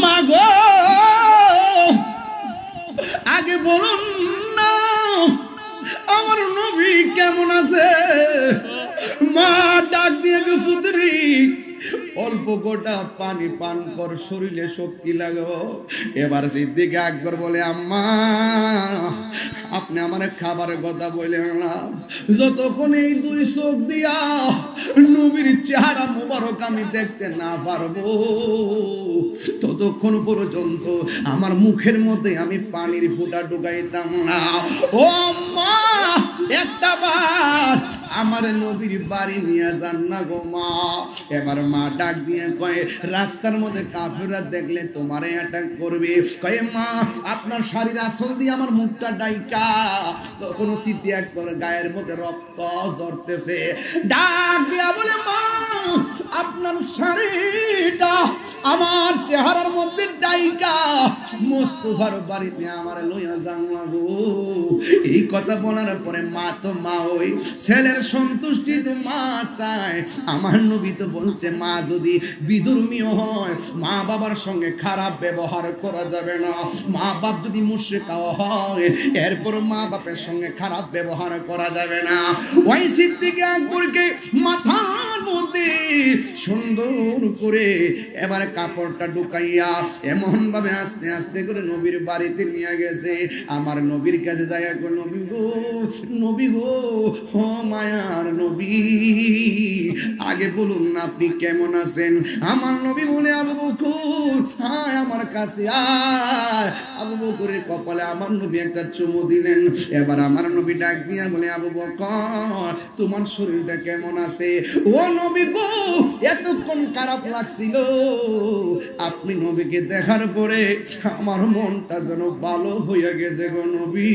মা গো আগে বলুন না আমার নবী কেমন আছে? মা ডাক দিয়ে ফুতরি অল্প গোটা পানি পান কর, শরীরে শক্তি লাগো। এবার সিদ্দিক আকবর বলে আম্মা আপনি আমার খাবারের কথা বললেন না, যতক্ষণ এই দুই চোখ দিয়া নবীর চেহারা মুবারক আমি দেখতে না পারবো ততক্ষণ পর্যন্ত আমার মুখের মধ্যে আমি পানির ফোঁটা ঢুকাইতাম না। ও আম্মা একটা বার আমার নবীর বাড়ি নিয়ে যান না গো মা। এবার মা ডাক দিয়ে কয় রাস্তার মধ্যে কাফেররা দেখলে তোমারে অ্যাটাক করবে, কয় মা আপনার শাড়ির আঁচল দিয়ে আমার মুখটা ডাইকা। তখন সিদ্দিক আকবর গায়ের মধ্যে রক্ত ঝরতেছে, ডাক দিয়া বলে মা আপনার শাড়িটা আমার চেহারার মধ্যে ডাইকা মুস্তাফার বাড়িতে আমার লইয়া যান না গো। এই কথা বলার পরে মা তো মা, ওই ছেলের সন্তুষ্টি তো মা চায়। আমার নবী তো বলছে মা যদি বিধর্মীয় হয় মা বাবার সঙ্গে খারাপ ব্যবহার করা যাবে না, মা বাপ যদি মুশরিকাও হয় এরপর মা বাপের সঙ্গে খারাপ ব্যবহার করা যাবে না। ওই সিদ্দিক আকবরকে মাথার মধ্যে সুন্দর করে এবার কাপড়টা ঢুকাইয়া এমন ভাবে আস্তে আস্তে করে নবীর বাড়িতে নিয়ে গেছে। আমার নবীর কাছে যায়, নবী গো, নবী গো, ও মায়ার নবী আগে বলুন না আপনি কেমন আছেন? আমার নবী বলে আবু বকর আয় আমার কাছে আয়। আবু বকরের কপালে আমার নবী একটা চুমু দিলেন। এবার আমার নবী ডাক দিয়া বলে আবু বকর তোমার শরীরটা কেমন আছে? ও নবী গো এতক্ষণ খারাপ লাগছিল, আপনি নবীকে দেখার পরে আমার মনটা যেন ভালো হয়ে গেছে গো নবী।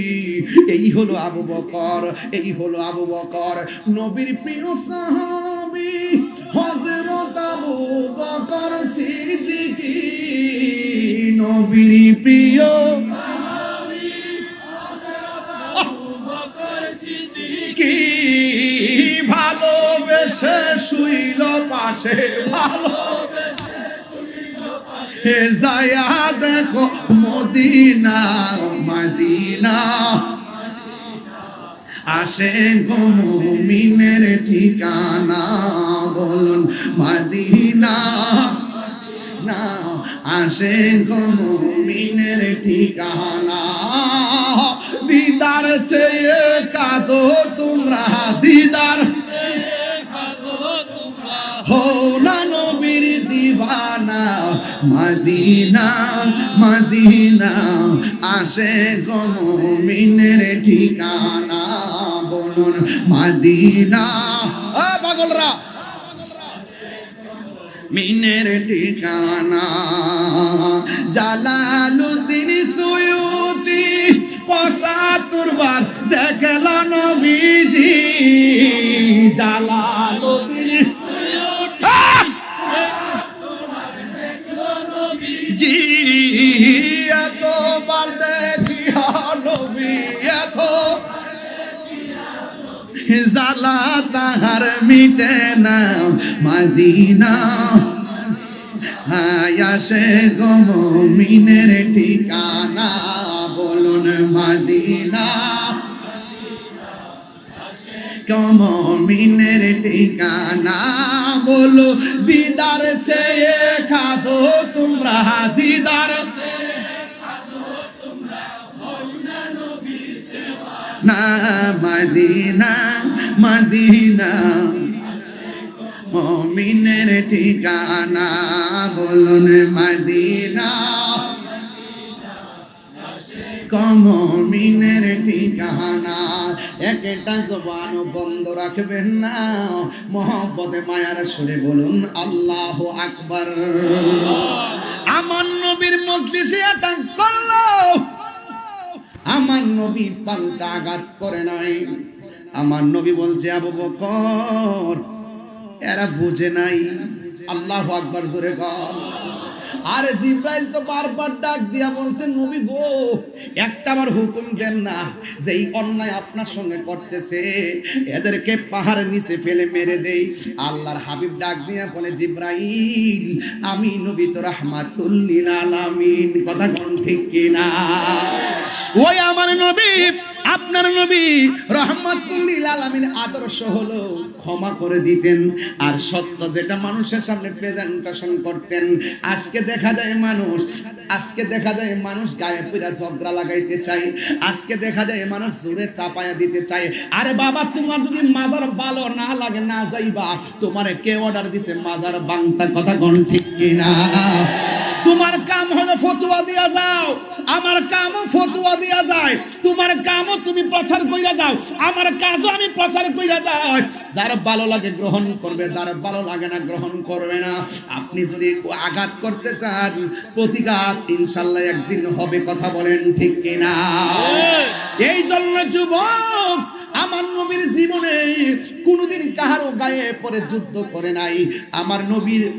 এই হলো আবু বকর, এই হলো আবু বকর নবীর প্রিয় সাহাবী হযরত আবু বকর সিদ্দিক, নবীর প্রিয় সাহাবী হযরত আবু বকর সিদ্দিক, ভালোবেসে শুইল পাশে, ভালোবেসে শুইল পাশে, যায়া দেখো মদিনা মদিনা। আসে গো মুমিনের ঠিকানা বলুন মদিনা না আসে গো মুমিনের ঠিকানা দিদার চেয়ে কাঁদো তোমরা দিদার হো না নবীর দিওয়ানা মদিনা মদিনা আসে গো মুমিনের ঠিকানা বলুন মদিনা পাগলরা মিনের ঠিকানা জালালুদ্দিন সুয়ুতি ৭৫ বার দেখল নবীজি জালালুদ্দিন জি এতবার দেখিয়া নবী এত জালা তাহার মিটে না মদিনা আসে গো মুমিনের ঠিকানা বলুন মদিনা মুমিনের ঠিকানা বলো দিদার চেয়ে খাদো তোমরা দিদার না মদিনা মদিনা মুমিনের ঠিকানা বলুন মদিনা মুমিনের ঠিকানা একটা জবান বন্ধ রাখবেন না মহব্বতে মায়ার সুরে বলুন আল্লাহু আকবার আমার নবীর মজলিসে অ্যাটাক করলো আমার নবী পাল্টা আঘাত করে নাই আমার নবী বলছে আবু বকর এরা বুঝে নাই আল্লাহু আকবার জোরে কর আরে জিব্রাইল তো বারবার ডাক দিয়া বলছে নবী গো একটা বার হুকুম দেন না যে এই অন্যায় আপনার সঙ্গে করতেছে এদেরকে পাহাড়ের নিচে ফেলে মেরে দেই আল্লাহর হাবিব ডাক দিয়া বলে জিব্রাইল আমি নবী তো রাহমাতুল লিল আলামিন কথা কোন ঠিক কিনা ওই আমার নবী আপনার নবী রাহমাতুল লিল আলামিন আদর্শ হলো ক্ষমা করে দিতেন আর সত্য যেটা মানুষের সামনে প্রেজেন্টেশন করতেন আজকে দেখা যায় মানুষ গায়ে পুরা ঝগড়া লাগাইতে চায় আজকে দেখা যায় মানুষ জোরে চাপায়া দিতে চায় আরে বাবা তোমার যদি মাজার ভালো না লাগে না যাইবা তোমারে কে অর্ডার দিছে মাজার বাংতা কথা কোন ঠিক কিনা তোমার কাম হলো ফতোয়া দিয়া যাও আমার কামও ফতোয়া দিয়া যায় তোমার কামও তুমি প্রচার কইরা যাও আমার কাজও আমি প্রচার কইরা যাই যার ভালো লাগে গ্রহণ করবে যার ভালো লাগে না গ্রহণ করবে না আপনি যদি আঘাত করতে চান প্রতিঘাত ইনশাআল্লাহ একদিন হবে কথা বলেন ঠিক কিনা এই জন্য যুবক আমার নবীর জীবনে কোনোদিন কাহারও গায়ে পরে যুদ্ধ করে নাই আমার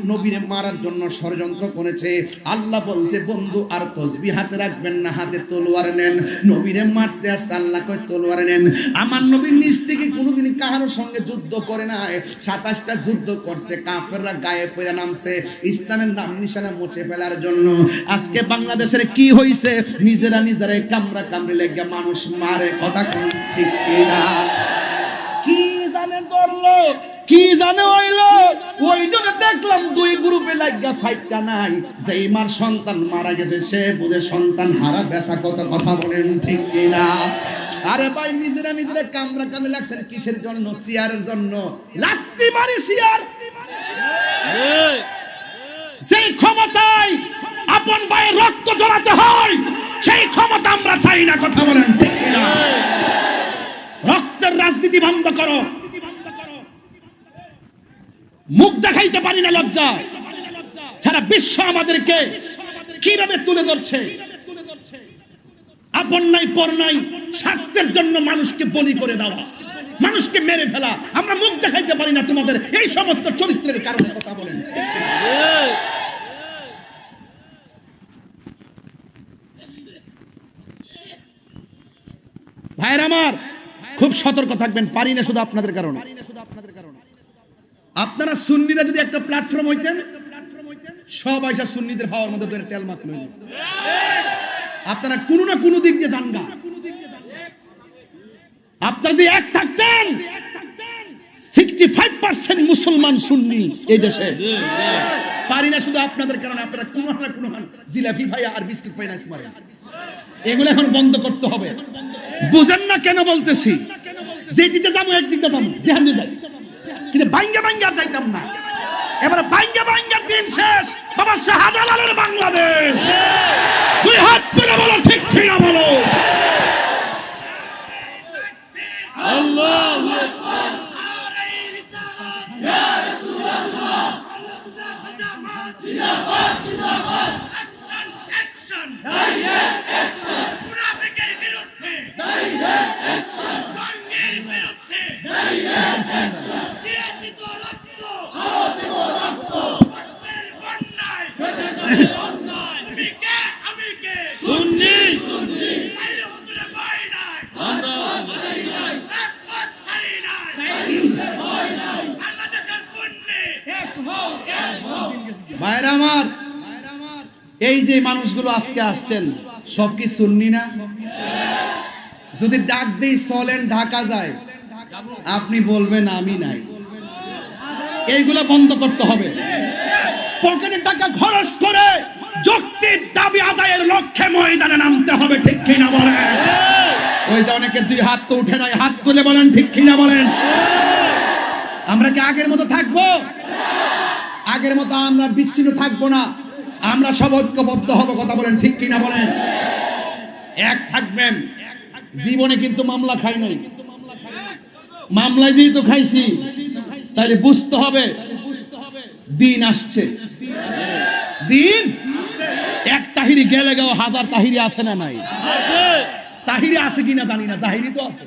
নবীর মারার জন্য ষড়যন্ত্র করেছে আল্লাহ বলছে বন্ধু আর তসবিহ হাতে রাখবেন না হাতে তলোয়ার নেন নবীরে মারতে আসছে আল্লাহ কয় তলোয়ার নেন আমার নবীর নিজ থেকে কোনোদিন কাহারও সঙ্গে যুদ্ধ করে নাই ২৭টা যুদ্ধ করছে কাফেররা গায়ে পড়ে নামছে ইসলামের নাম নিশানা মুছে ফেলার জন্য আজকে বাংলাদেশের কি হইছে নিজেরাই কামড়ি লেগে মানুষ মারে কথা কোন ঠিক কিনা কি জানে ধরলো কি জানে হইলো ওই দিন দেখলাম দুই গ্রুপে লাগা সাইটটা নাই যেই মার সন্তান মারা গেছে সে বুঝে সন্তান হারা ব্যথা কত কথা বলেন ঠিক কিনা আরে ভাই নিজেরা কামড়ি লাগছেন কিসের জন্য চেয়ারের জন্য লাত্তি মারি চেয়ার সেই ক্ষমতায় আপন ভাইয়ের রক্ত ঝরাতে হয় সেই ক্ষমতা আমরা চাই না কথা বলেন ঠিক কিনা রক্তের রাজনীতি বন্ধ করো মুখ দেখাইতে পারি না লজ্জা সারা বিশ্ব আমাদেরকে কিভাবে তুলে ধরছে আপন নাই পর নাই স্বার্থের জন্য মানুষকে বলি করে দেওয়া মানুষকে মেরে ফেলা আমরা মুখ দেখাইতে পারি না তোমাদের এই সমস্ত চরিত্রের কারণে কথা বলেন ভাইয়ের আমার খুব সতর্ক থাকবেন পারি না শুধু আপনাদের কারণে আপনারা সুন্নিরা যদি একটা প্ল্যাটফর্ম হইতেন সব আইসা সুন্নিদের ভাওয়ার মধ্যে ধরে তেল মাখলো আপনারা কোনো না কোনো দিক দিয়ে জানগা আপনারা যদি এক থাকতেন, 65% মুসলমান সুন্নি এই দেশে। পারি না শুধু আপনাদের কারণে, আপনারা কোনো না কোনো জিলাপি ভাই আর বিস্কিট পাই না মারে, এগুলো এখন বন্ধ করতে হবে। বুঝেন না কেন বলতেছি? যে দিতে যাবো একদিকে যাবো, যেখান দিয়ে যাই, কিন্তু ভাঙ্গা ভাঙ্গা আর যাইতাম না। এবারে ভাঙ্গা ভাঙ্গার দিন শেষ। বাবা শাহজালালের বাংলাদেশ, দুই হাত তুলে বলো ঠিক কিনা বলো। আল্লাহু আকবার। ইয়া রাসূলুল্লাহ জিন্দাবাদ জিন্দাবাদ জিন্দাবাদ। Action action, direct action. মুনাফিকের বিরুদ্ধে ডাইরেক্ট অ্যাকশন, জঙ্গের বিরুদ্ধে ডাইরেক্ট অ্যাকশন। দিয়েছি তো রক্ত, আরো দেব রক্ত। রক্তের বন্যায় ভেসে যাবে অন্যায়। তুমি কে আমি কে, সুন্নি সুন্নি। তাইলে হুজুরে ভয় নাই, আমরা ভয় নাই, রাজপথ ছাড়ি নাই, তাইলে ভয় নাই। বাংলাদেশের সুন্নি এক হও, এক হও। ভাইরা আমার, এই যে মানুষগুলো আজকে আসছেন সব কি সুন্নি না? যদি ডাক দেই চলেন ঢাকা যায়, আপনি বলবেন আমি নাই। এইগুলো বন্ধ করতে হবে। পকেটে টাকা খরচ করে যৌক্তিক দাবি আদায়ের লক্ষ্যে ময়দানে নামতে হবে, ঠিক কিনা বলেন? ওই যে অনেকে দুই হাত তো উঠে নাই, হাত তুলে বলেন ঠিক কিনা বলেন? আমরা কি আগের মতো থাকবো? আগের মতো আমরা বিচ্ছিন্ন থাকবো না, আমরা সব ঐক্যবদ্ধ হব। কথা বলেন ঠিক কিনা বলেন? এক থাকবেন। জীবনে কিন্তু মামলা খাই নাই, মামলায় যেহেতু খাইছি তাহলে বুঝতে হবে দিন আসছে। দিন এক তাহিরি গেলে গেও হাজার তাহিরি আছে না নাই? তাহিরি আছে কিনা জানি না, জাহিরি তো আছে।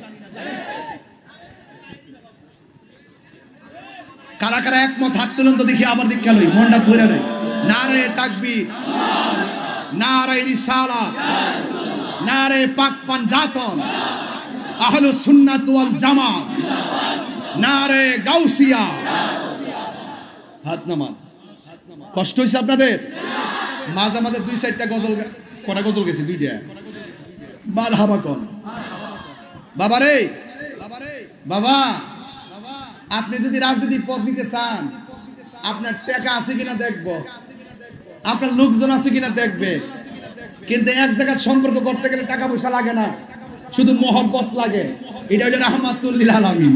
কারা কারা একমত হাত তুলুন তো দেখি, আবার দীক্ষা লই, মনটা ভরে লই। নারে তাকবীর, নারে রিসালাত, নারে পাক পাঞ্জাতন, আহলুস সুন্নাত ওয়াল জামাত, নারে গাউসিয়া। হাত নামান। কষ্ট হইছে আপনাদের? মাঝে মাঝে দুই চারটা গজল, কটা গজল গেছে? দুইটা। মারহাবা কোন বাবা রে, বাবা আপনি যদি রাজনীতির পদ নিতে চান, আপনার টাকা আছে কিনা দেখবো, আপনার লোকজন আছে কিনা দেখবে। কিন্তু এক জায়গার সম্পর্ক করতে গেলে টাকা পয়সা লাগে না, শুধু মহব্বত লাগে। এটা হলো রাহমাতুল লিল আলামিন।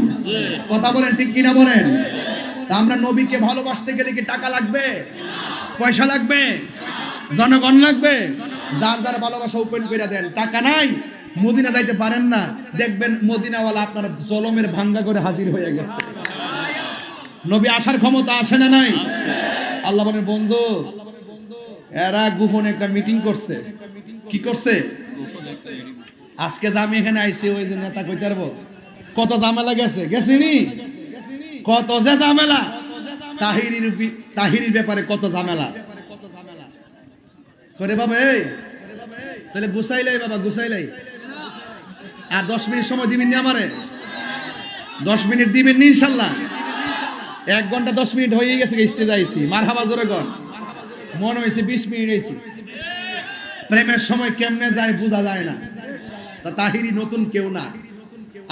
কথা বলেন ঠিক কিনা বলেন? তা আমরা নবীকে ভালোবাসতে গেলে কি টাকা লাগবে, পয়সা লাগবে, জনগণ লাগবে? যার যার ভালোবাসা ওপেন করে দেন। টাকা নাই, মদিনা যাইতে পারেন না, দেখবেন মদিনাওয়ালা আপনার জলমের ভাঙ্গা করে হাজির হয়ে গেছে। নবী আসার ক্ষমতা আছে না নাই? আল্লাহ বলেন বন্ধু, এরা গোপনে একটা মিটিং করছে। কি করছে? আজকে যে আমি এখানে আইছি, ওই যে নেতা কইতে পারবো কত ঝামেলা গেছে, গেছিনি? কত যে ঝামেলা, তাহিরির ব্যাপারে কত ঝামেলা করে বাবা। এই তাহলে গুছাইলাই বাবা, গুছাইলাই। আর 10 মিনিট সময় দিবেন নি আমারে? 10 মিনিট দিবেন নি ইনশাল্লাহ? 1 ঘন্টা 10 মিনিট হয়ে গেছে স্টেজে আইছি। মারহাবা জোরে কর। মনে হয়েছে 20 মিনিট হয়েছে। প্রেমের সময় কেমনে যায় বোঝা যায় না। তা তাহিরি নতুন কেউ না।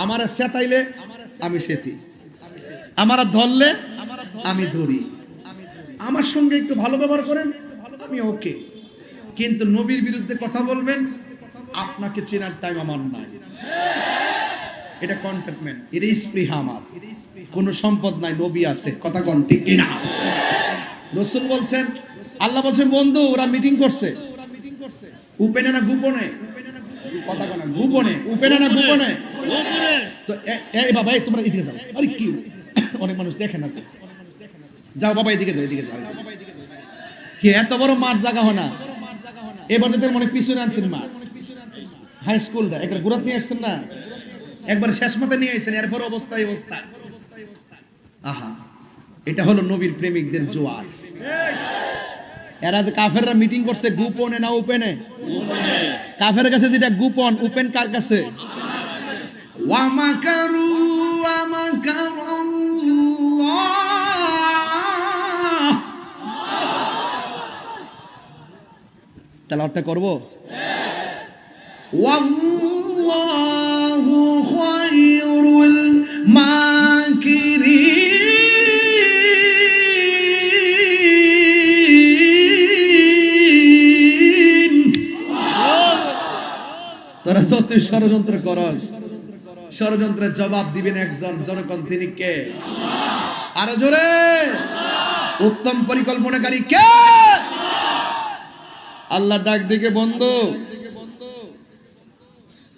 আমারা সেতাইলে আমি সেতি, আমারা ধরলে আমি ধরি। আমার সঙ্গে একটু ভালো ব্যবহার করেন, আমি ওকে। কিন্তু নবীর বিরুদ্ধে কথা বলবেন, আপনাকে চেনার টাইম আমার নাই। এটা কন্টেটমেন্ট, এটা স্পৃহা। আমার কোনো সম্পদ নাই, নবী আছে। কথা কন ঠিক কিনা? রাসূল বলছেন, আল্লাহ বলছেন বন্ধু ওরা মিটিং করছে। উপেনে না গোপনে? কথা কনা গোপনে। উপেনে না গোপনে? তো এই বাবা, এই তোমরা এদিকে যাও। আরে কি, অনেক মানুষ দেখে না তো। যাও বাবা, এদিকে যাও, এদিকে যাও। কি এত বড় মাঠ জায়গা হয় না? এবার তোদের মনে পিছনে আনছেন মাঠ, হাই স্কুলটা একটা গুরাত নিয়ে আসছেন না, একবার শেষ মতে নিয়ে আসছেন। এরপর অবস্থা অবস্থা। আহা, এটা হলো নবীর প্রেমিকদের জোয়ার। এরা যে কাফেররা মিটিং করছে, গোপনে না ওপেনে? কাফের কাছে যেটা গোপন, ওপেন কার কাছে? ওয়ামাকারু ওয়ামাকারুল্লাহ। তাহলে অর্থ করবো, ওয়াল্লাহু খায়রুল ষড়যন্ত্র করস, ষড়যন্ত্রের জবাব দিবেন একজন, জনগণ তিনি কে? আরো জোরে, উত্তম পরিকল্পনাকারী কে? আল্লাহ ডাক দিকে বন্ধু,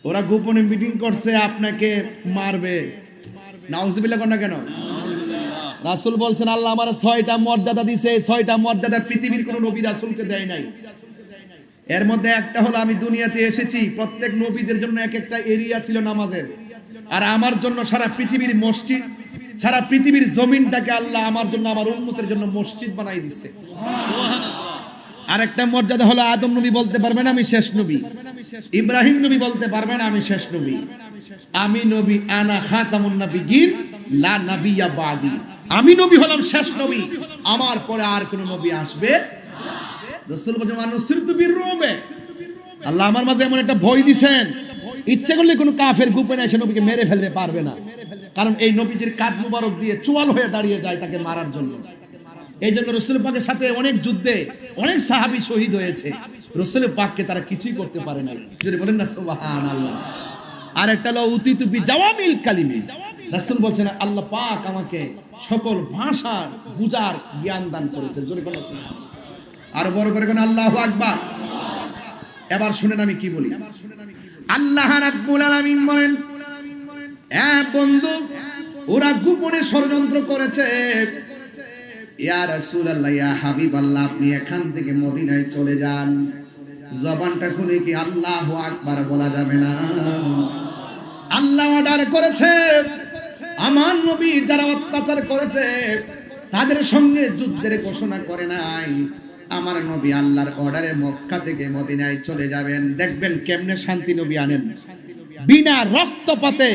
ওরা গোপনে মিটিং করছে আপনাকে মারবে। নাউজুবিল্লাহ কোন না কেন? রাসূল বলছেন আল্লাহ আমার 6টা মর্যাদা দিয়েছে, 6টা মর্যাদা পৃথিবীর কোন নবী রাসূলকে দেয় নাই। এর মধ্যে একটা হলো আমি দুনিয়াতে এসেছি, প্রত্যেক নবীদের জন্য এক একটা এরিয়া ছিল নামাজের, আর আমার জন্য সারা পৃথিবীর মসজিদ, সারা পৃথিবীর জমিনটাকে আল্লাহ আমার জন্য, আমার উম্মতের জন্য মসজিদ বানাই দিচ্ছে। আর একটা মর্যাদা হলো আদম নবী বলতে পারবেন আমি শেষ নবী, ইব্রাহিম নবী বলতে পারবেন আমি শেষ নবী, আমি নবী, আনা খাতামুন নাবিয়্যিন লা নাবিয়্যা বাদি, আমি নবী হলাম শেষ নবী, আমার পরে আর কোন নবী আসবে। রাসূল বলেন আনুসিরতু বিররুবে, আল্লাহ আমার মাঝে এমন একটা ভয় দিবেন, ইচ্ছে করলে কোনো কাফের গোপনে এসে নবীকে মেরে ফেলতে পারবে না, কারণ এই নবীজির কাঁধ মুবারক দিয়ে চোয়াল হয়ে দাঁড়িয়ে যায় তাকে মারার জন্য। এই জন্য রাসূল পাকের সাথে অনেক যুদ্ধে অনেক সাহাবী শহীদ হয়েছে, রাসূল পাককে তারা কিছুই করতে পারে নাই। যদি বলেন না সুবহানাল্লাহ। আর একটা হলো উতিতু বি জাওয়ামিল কালিমি, রাসূল বলছেন আল্লাহ পাক আমাকে সকল ভাষার বুঝার জ্ঞান দান করেছেন। জোরে বলেন আর বড় করে কোন আল্লাহু আকবার। এবার শুনেন আমি কি বলি। আল্লাহ রাব্বুল আলামিন বলেন, এ বন্ধু ওরা গোপনে ষড়যন্ত্র করেছে, ইয়া রাসূলুল্লাহ, ইয়া হাবিবাল্লাহ, আপনি এখান থেকে মদিনায় চলে যান। জবানটা খুলে কি আল্লাহু আকবার বলা যাবে না? আল্লাহ অর্ডার করেছে, আমার নবী যারা অত্যাচার করেছে তাদের সঙ্গে যুদ্ধের ঘোষণা করে নাই, আমার নবী আল্লাহর অর্ডারে মক্কা থেকে মদিনায় চলে যাবেন। দেখবেন কেমনে শান্তি নবী আনেন, বিনা রক্তপাতে,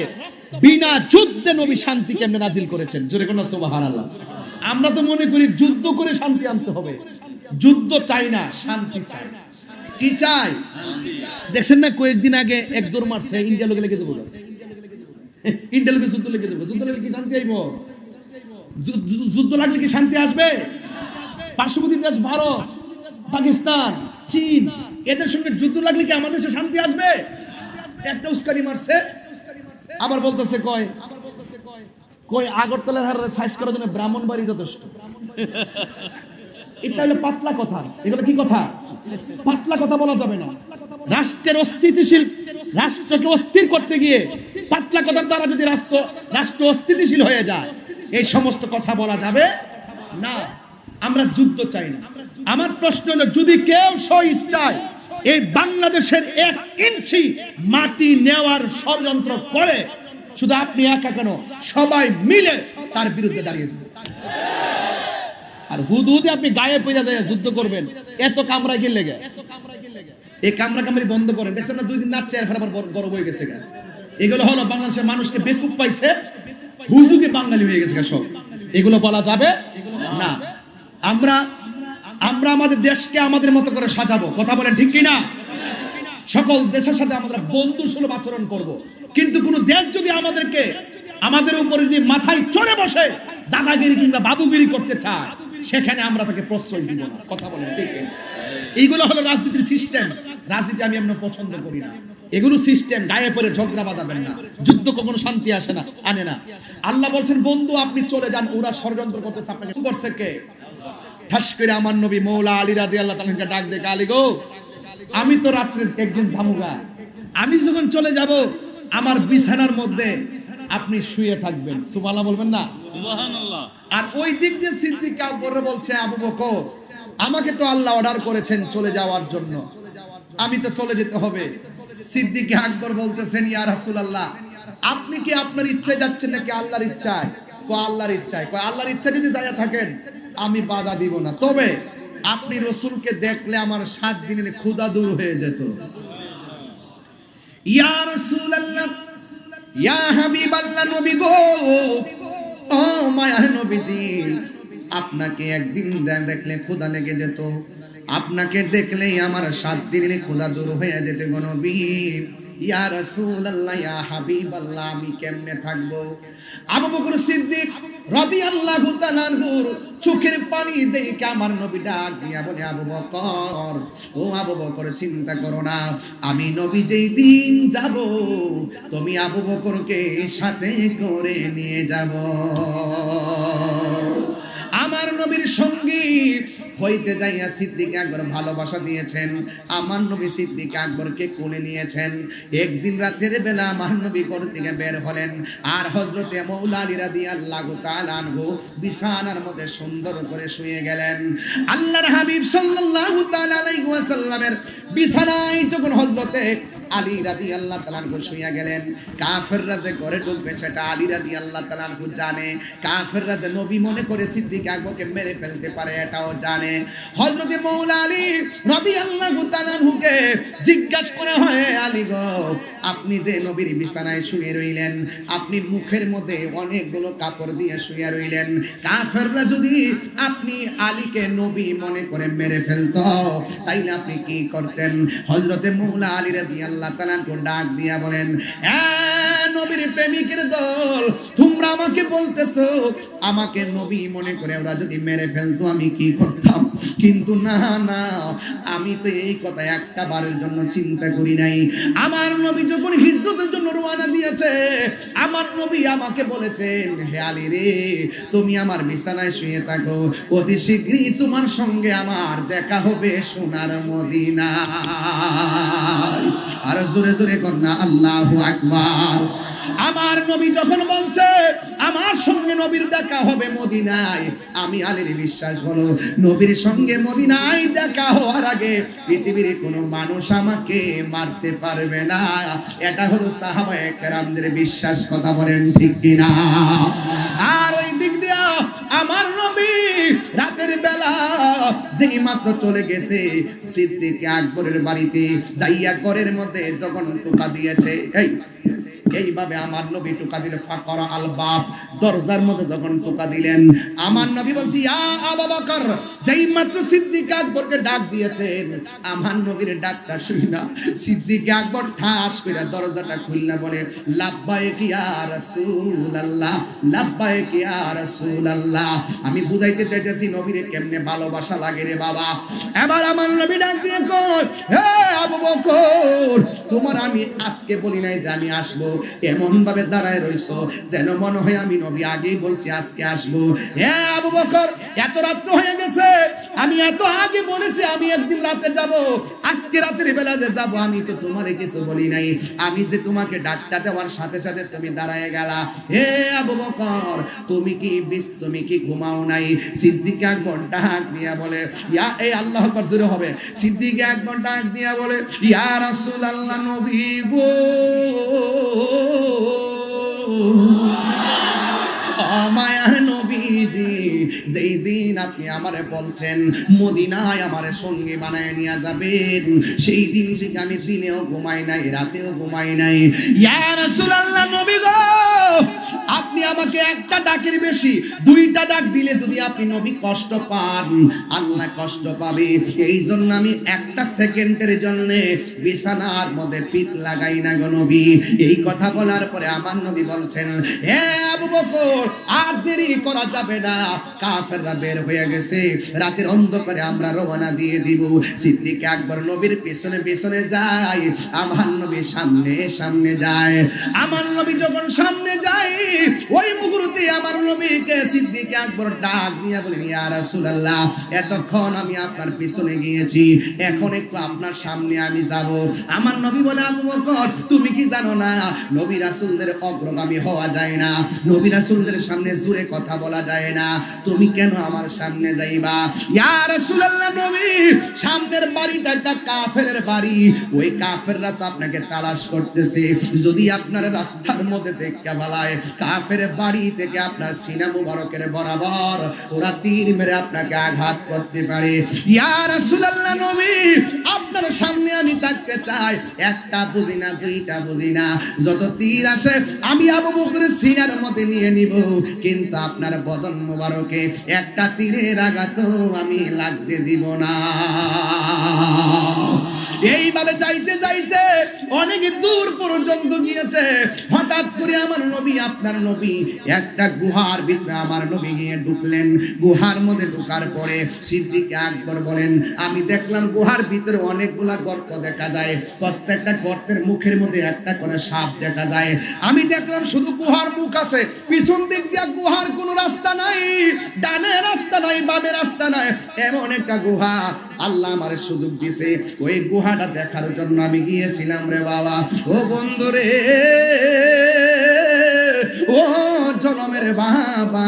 বিনা যুদ্ধে নবী শান্তি কেমনে নাজিল করেছেন। জোরে কোন সুবহানাল্লাহ। আমরা তো মনে করি যুদ্ধ করে শান্তি আনতে হবে, যুদ্ধ চাই না, শান্তি চাই। কি চাই? দেখছেন না কয়েকদিন আগে এক দৌড় মারছে, ইন্ডিয়া লোকে লেগে যাবো, ইন্ডিয়া লোকে যুদ্ধ লেগে যাবো, যুদ্ধ লাগলে কি শান্তি আইব? যুদ্ধ লাগলে কি শান্তি আসবে? পার্শ্ববর্তী দেশ ভারত, পাকিস্তান, চীন, এদের সঙ্গে যুদ্ধ লাগলে কি আমাদের দেশে শান্তি আসবে? একটা উস্কানি মারছে, আবার বলতেছে কয় আগরতলার হার সাইজ করার জন্য ব্রাহ্মণবাড়ি যথেষ্ট। এটা হলো পাতলা কথা। এগুলো কি কথা? পাতলা কথা বলা যাবে না। রাষ্ট্রের অস্থিতিশীল, রাষ্ট্রকে অস্থির করতে গিয়ে পাতলা কথার দ্বারা যদি রাষ্ট্র অস্থিতিশীল হয়ে যায়, এই সমস্ত কথা বলা যাবে না। আমরা যুদ্ধ চাই না। আমার প্রশ্ন হলো, যদি কেউ স্বইচ্ছায় এই বাংলাদেশের 1 ইঞ্চি মাটি নেওয়ার ষড়যন্ত্র করে, শুধু আপনি একা কেন, সবাই মিলে তার বিরুদ্ধে দাঁড়িয়ে যাবেন। আর হুদুদে আপনি গায়ে পড়ে যায় যুদ্ধ করবেন, এত কামরা গেলে গে, এই কামরা কামড়ি বন্ধ করেন। দেখছেন না 2 দিন নাচছে, এরপর আবার গরম হয়ে গেছে। এগুলো হলো বাংলাদেশের মানুষকে বেকুব পাইছে, হুজুগে বাঙালি হয়ে গেছে সব। এগুলো বলা যাবে না। আমরা আমাদের দেশকে আমাদের মতো করে সাজাবো, কথা বলেন ঠিক কিনা? সকল দেশের সাথে আমরা বন্ধু সুলভ আচরণ করব, কিন্তু কোন দেশ যদি আমাদের উপরে যদি মাথায় চড়ে বসে দাদাগিরি কিংবা বাবুগিরি করতে চায়, সেখানে আমরা তাকে প্রশ্রয় দিব না। কথা বলেন ঠিক কিনা? এইগুলো হলো রাজনীতির সিস্টেম। রাজনীতি আমি এমন পছন্দ করি না। এগুলো সিস্টেম, গায়ে পড়ে ঝগড়া বাঁধাবেন না। যুদ্ধ কখনো শান্তি আসে না, আনে না। আল্লাহ বলছেন বন্ধু আপনি চলে যান, ওরা ষড়যন্ত্র করতেছে। আপনাকে করছে কে? ঠাস করে আমার নবী মৌলা আলী রাদিয়াল্লাহু তাআলাকে ডাক দে, আলী গো, আমি তো রাত্রে একদিন জামুগা, আমি যখন চলে যাব আমার বিছানার মধ্যে আপনি শুয়ে থাকবেন। সুবহানাল্লাহ বলবেন না? সুবহানাল্লাহ। আর ওই দিক দিয়ে সিদ্দিক আকবর বলছে, আবু বকর আমাকে তো আল্লাহ অর্ডার করেছেন চলে যাওয়ার জন্য, আমি তো চলে যেতে হবে। সিদ্দিক আকবর বলতেছেন, ইয়া রাসূলুল্লাহ, আপনি কি আপনার ইচ্ছায় যাচ্ছেন নাকি আল্লাহর ইচ্ছায়? কয় আল্লাহর ইচ্ছায়। কয় আল্লাহর ইচ্ছা যদি যায় থাকেন আমি বাধা দিব না, তবে আপনি রাসূলকে দেখলে আমার 7 দিনের ক্ষুধা দূর হয়ে যেত। ইয়া রাসূলুল্লাহ, ইয়া হাবিবাল্লাহ, নবী গো, ও মায়ার নবীজি, আপনাকে একদিন দেখলে ক্ষুধা লেগে যেত, আপনাকে দেখলেই আমার 7 দিনের ক্ষুধা দূর হয়ে যেত গো নবী। ইয়া রাসূলুল্লাহ, ইয়া হাবিবাল্লাহ, আমি কেমনে থাকবো? আবু বকর সিদ্দিক রাদিয়াল্লাহু তাআলা আনহু চোখের পানি দেখে আমার নবী ডাক দিয়া বলে, আবু বকর, ও আবু বকর, চিন্তা করো না, আমি নবী যেই দিন যাব তুমি আবু বকরকে সাথে করে নিয়ে যাব। আমার নবীর সঙ্গী হইতে যাইয়া সিদ্দিক আকবর ভালোবাসা দিয়েছেন। আমার নবী সিদ্দিক আকবরকে কোলে নিয়েছেন। একদিন রাতের বেলা আমার নবী ঘর থেকে বের হলেন, আর হযরতে মৌলা আলী রাদিয়াল্লাহু তাআলা আনহু বিছানার মধ্যে সুন্দর করে শুয়ে গেলেন। আল্লাহর হাবিব সাল্লাল্লাহু তাআলা আলাইহি ওয়াসাল্লামের বিছানায় যখন হযরতে আলী রাদিয়াল্লাহু তাআলা আনহু শুয়ে গেলেন, কাফেররা যে ঘরে ঢুকবে সেটা আলী রাদিয়াল্লাহু তাআলা আনহু জানে। কাফেররা যে নবী মনে করে সিদ্দিক আকবরকে মেরে ফেলতে পারে এটাও জানে। হযরতে মৌলা আলী রাদিয়াল্লাহু তাআলা আনহুকে জিজ্ঞাসা করা হয়, আলী গো, আপনি যে নবীর বিছানায় শুয়ে রইলেন, আপনি মুখের মধ্যে অনেকগুলো কাপড় দিয়ে শুয়ে রইলেন, কাফেররা যদি আপনি আলীকে নবী মনে করে মেরে ফেলতো তাইলে আপনি কি করতেন? হযরতে মৌলা আলী রাদিয়াল্লাহু তাআলা আনহু ডাক দিয়া বলেন, নবীর প্রেমিকের দল, তোমরা আমাকে বলতেছো আমাকে নবী মনে করে ওরা যদি মেরে ফেলতো আমি কি করতাম? কিন্তু না না, আমি তো এই কথা একটা বারের জন্য চিন্তা করি নাই। আমার নবী যখন হিজরতের জন্য রওনা দিয়েছে, আমার নবী আমাকে বলেছেন, হে আলী রে, তুমি আমার বিছানায় শুয়ে থাকো, অতি শীঘ্রই তোমার সঙ্গে আমার দেখা হবে সোনার মদিনায়। আর জোরে জোরে কর না আল্লাহু আকবার। আমার নবী যখন বলছে আমার সঙ্গে নবীর দেখা হবে মদিনায়, আমি আলীর বিশ্বাস হলো নবীর সঙ্গে মদিনায় দেখা হওয়ার আগে পৃথিবীর কোনো মানুষ আমাকে মারতে পারবে না। এটা হলো সাহাবায়ে কেরামদের বিশ্বাস। কথা বলেন ঠিক কিনা? আর ওই দিক দিয়া আমার নবী রাতের বেলা যেই মাত্র চলে গেছে সিদ্দিক আকবরের বাড়িতে, যাইয়া ঘরের মধ্যে যখন টোকা দিয়েছে, এইভাবে আমার নবী টোকা দিলে ফাকরা আল বাব, দরজার মধ্যে যখন টোকা দিলেন, আমার নবী বলছি, ইয়া আবু বকর, যেই মাত্র সিদ্দিক আকবরকে ডাক দিয়েছেন, আমার নবীর ডাকটা শুনি না সিদ্দিক আকবর ঠাস কইরা দরজাটা খুললা বলে, লাব্বাইক ইয়া রাসূলুল্লাহ, লাব্বাইক ইয়া রাসূলুল্লাহ। আমি বুঝাইতে চাইতেছি নবীরে কেমনে ভালোবাসা লাগে রে বাবা। এবার আমার নবী ডাক দিয়ে কই, হে আবু বকর, তোমার আমি আজকে বলি নাই যে আমি আসবো, এমন ভাবে দাঁড়ায় রইছো যেন মনে হয় আমি নবী আগেই বলছি আজকে আসবো। হে আবু বকর, এত রাত্র হয়ে গেছে, আমি এত আগে বলেছি আমি একদিন রাতে যাব, আজকে রাতের বেলা যে যাব আমি তো তোমারে কিছু বলি নাই, আমি যে তোমাকে ডাকটা দেওয়ার সাথে সাথে তুমি দাঁড়ায় গেলা। হে আবু বকর, তুমি কি ঘুমাও নাই? সিদ্দিক আকবর ডাক দিয়া বলে, ইয়া, এই আল্লাহু আকবার জোরে হবে, সিদ্দিক আকবর ডাক দিয়া বলে, ইয়া রাসূলুল্লাহ, নবী গো, মায়ার নবীজি, যেই দিন আপনি আমারে বলছেন মদিনায় আমারে সঙ্গী বানায় নিয়ে যাবেন, সেই দিন থেকে আমি দিনেও ঘুমাই নাই, রাতেও ঘুমাই নাই। ইয়া রাসূলুল্লাহ, নবী গো, আপনি আমাকে একটা ডাকের বেশি দুইটা ডাক দিলে যদি আপনি নবী কষ্ট পান, আল্লাহ কষ্ট পাবে, এই জন্য আমি একটা সেকেন্ডের জন্য বিছানার মধ্যে পিঠ লাগাই না গো নবী। এই কথা বলার পরে আমার নবী বলছেন, হে আবু বকর, আর দেরি করা যাবে না, কাফেররা বের হয়ে গেছে, রাতের অন্ধকারে আমরা রওনা দিয়ে দিব। সিদ্দিক আকবর নবীর পেছনে পেছনে যায়, আমার নবী সামনে সামনে যায়। আমার নবী যখন সামনে যায়, ওই মুহূর্তে আমার নবীকে সিদ্দিক আকবর ডাক দিয়া বলেন, ইয়া রাসূলুল্লাহ, এতক্ষণ আমি আপনার পিছনে গিয়েছি, এখন একটু আপনার সামনে আমি যাব। আমার নবী বলে, আবু বকর, তুমি কি জানো না নবী রাসূলদের অগ্রগামী হওয়া যায় না, নবী রাসূলদের সামনে জোরে কথা বলা যায় না, তুমি কেন আমার সামনে যাইবা? ইয়া রাসূলুল্লাহ, নবী, সামনের বাড়িটা একটা কাফেরের বাড়ি, ওই কাফেররা তো আপনাকে তালাশ করতেছে, যদি আপনার রাস্তার মধ্যে দেখতে বলায় কাফের বাড়ি থেকে আপনার সিনা মুবারকের বরাবর ওরা তীর মেরে আপনাকে আঘাত করতে পারে। ইয়া রাসূলুল্লাহ, নবী, আপনার সামনে আমি থাকতে চাই, একটা বুঝি না, দুইটা বুঝি না, যত তীর আসে আমি আবু বকরের সিনার মধ্যে নিয়ে নিব, কিন্তু আপনার বদন মুবারকে একটা তীরের আঘাত আমি লাগতে দিব না। এইভাবে যাইতে যাইতে অনেক দূর পর্যন্ত গিয়েছে। হঠাৎ করে আমার নবী আপনার নবী একটা গুহার ভিতরে আমার নবী গিয়ে ঢুকলেন। গুহার মধ্যে ঢোকার পরে সিদ্দিক আকবর বলেন, আমি দেখলাম গুহার ভিতরে অনেকগুলা গর্ত দেখা যায়, প্রত্যেকটা গর্তের মুখের মধ্যে একটা করে সাপ দেখা যায়। আমি দেখলাম শুধু গুহার মুখ আছে, পিছন দিক দিয়ে গুহার কোনো রাস্তা নাই, ডানে রাস্তা নাই, বামে রাস্তা নাই, এমন একটা গুহা আল্লাহ আমার সুযোগ দিয়েছে। ওই গুহাটা দেখার জন্য আমি গিয়েছিলাম রে বাবা। ও বন্ধু রে, ও জনমের বাবা,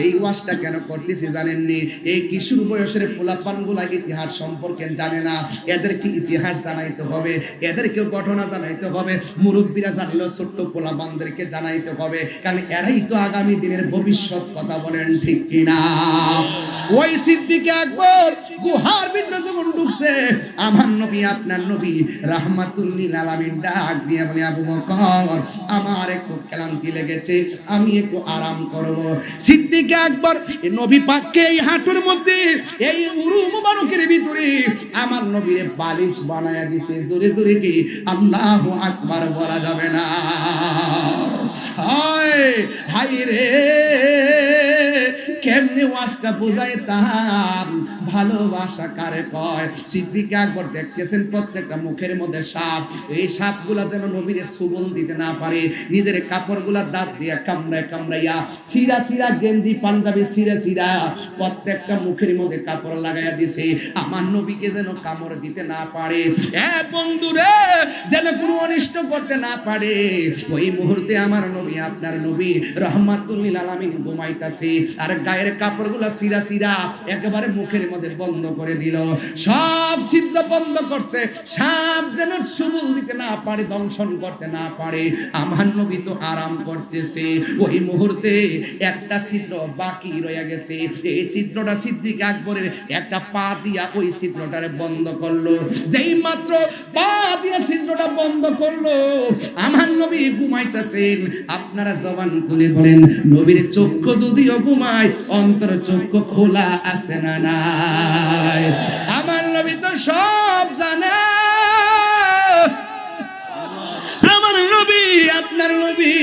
এই ওয়াজটা কেন করতেছি জানেননি? এই কিশোর বয়সের পোলাপানগুলা ইতিহাস সম্পর্কে জানে না, এদেরকে ইতিহাস জানাইতে হবে, এদেরকেও ঘটনা জানাইতে হবে। মুরব্বীরা জানলেও ছোট্ট পোলাপানদেরকে জানাইতে হবে, কারণ এরাই তো আগামী দিনের ভবিষ্যৎ। কথা বলেন ঠিক কিনা? ওই সিদ্দিক আকবর গুহার ভিতরে যখন ঢুকছে, আমার নবী আপনার নবী রাহমাতুল লিল আলামিন ডাক দিয়ে বলে, আবু বকর, আমার একটু ক্লান্তি লেগেছে, আমি একটু আরাম করব। সিদ্দিক আকবর নবী পাককে এই হাঁটুর মধ্যে, এই উরু মুবারকের ভিতরে আমার নবীর বালিশ বানায়া দিয়েছে। জোরে জোরে কি আল্লাহু আকবার বলা যাবে না? হায় হায় রে, কেমনে ওয়াজটা বুঝাইতাম, ভালোবাসা কারে কয়। সিদ্দিক আকবর দেখতেছেন প্রত্যেকটা মুখের মধ্যে সাপ, এই সাপগুলা যেন নবীরে সুবল দিতে না পারে, নিজের কাপড়গুলা দাঁত দিয়ে কামড়ায় কামড়াইয়া, সিরা সিরা গেঞ্জি পাঞ্জাবি সিরা সিরা প্রত্যেকটা মুখের মধ্যে কাপড় লাগাইয়া দিছে, আমার নবীকে যেন কামড় দিতে না পারে, বন্ধুরে যেন কোনো অনিষ্ট করতে না পারে। ওই মুহূর্তে আমার নবী আপনার নবী রাহমাতুল লিল আলামিন ঘুমাইতাছে, আর গায়ের কাপড়গুলা সিরা সিরা একেবারে মুখের মধ্যে বন্ধ করে দিল, সব ছিদ্র বন্ধ করছে, সাপ যেন সুবল দিতে না পারে, দংশন করতে না পারে। আমার নবী তো আরাম করতেছে, ওই মুহূর্তে একটা ছিদ্র বাকি রয়ে গেছে, এই ছিদ্রটা সিদ্দিক আকবরের একটা পা দিয়া ওই ছিদ্রটারে বন্ধ করলো। যেই মাত্র পা দিয়া ছিদ্রটা বন্ধ করলো, আমার নবী ঘুমাইতেছেন। আপনারা জবান খুলে বলেন, নবীর চক্ষু যদিও ঘুমায়, অন্তর চক্ষু খোলা আছে না নাই? আমার নবী তো সব জানে। আমার নবী আপনার নবী,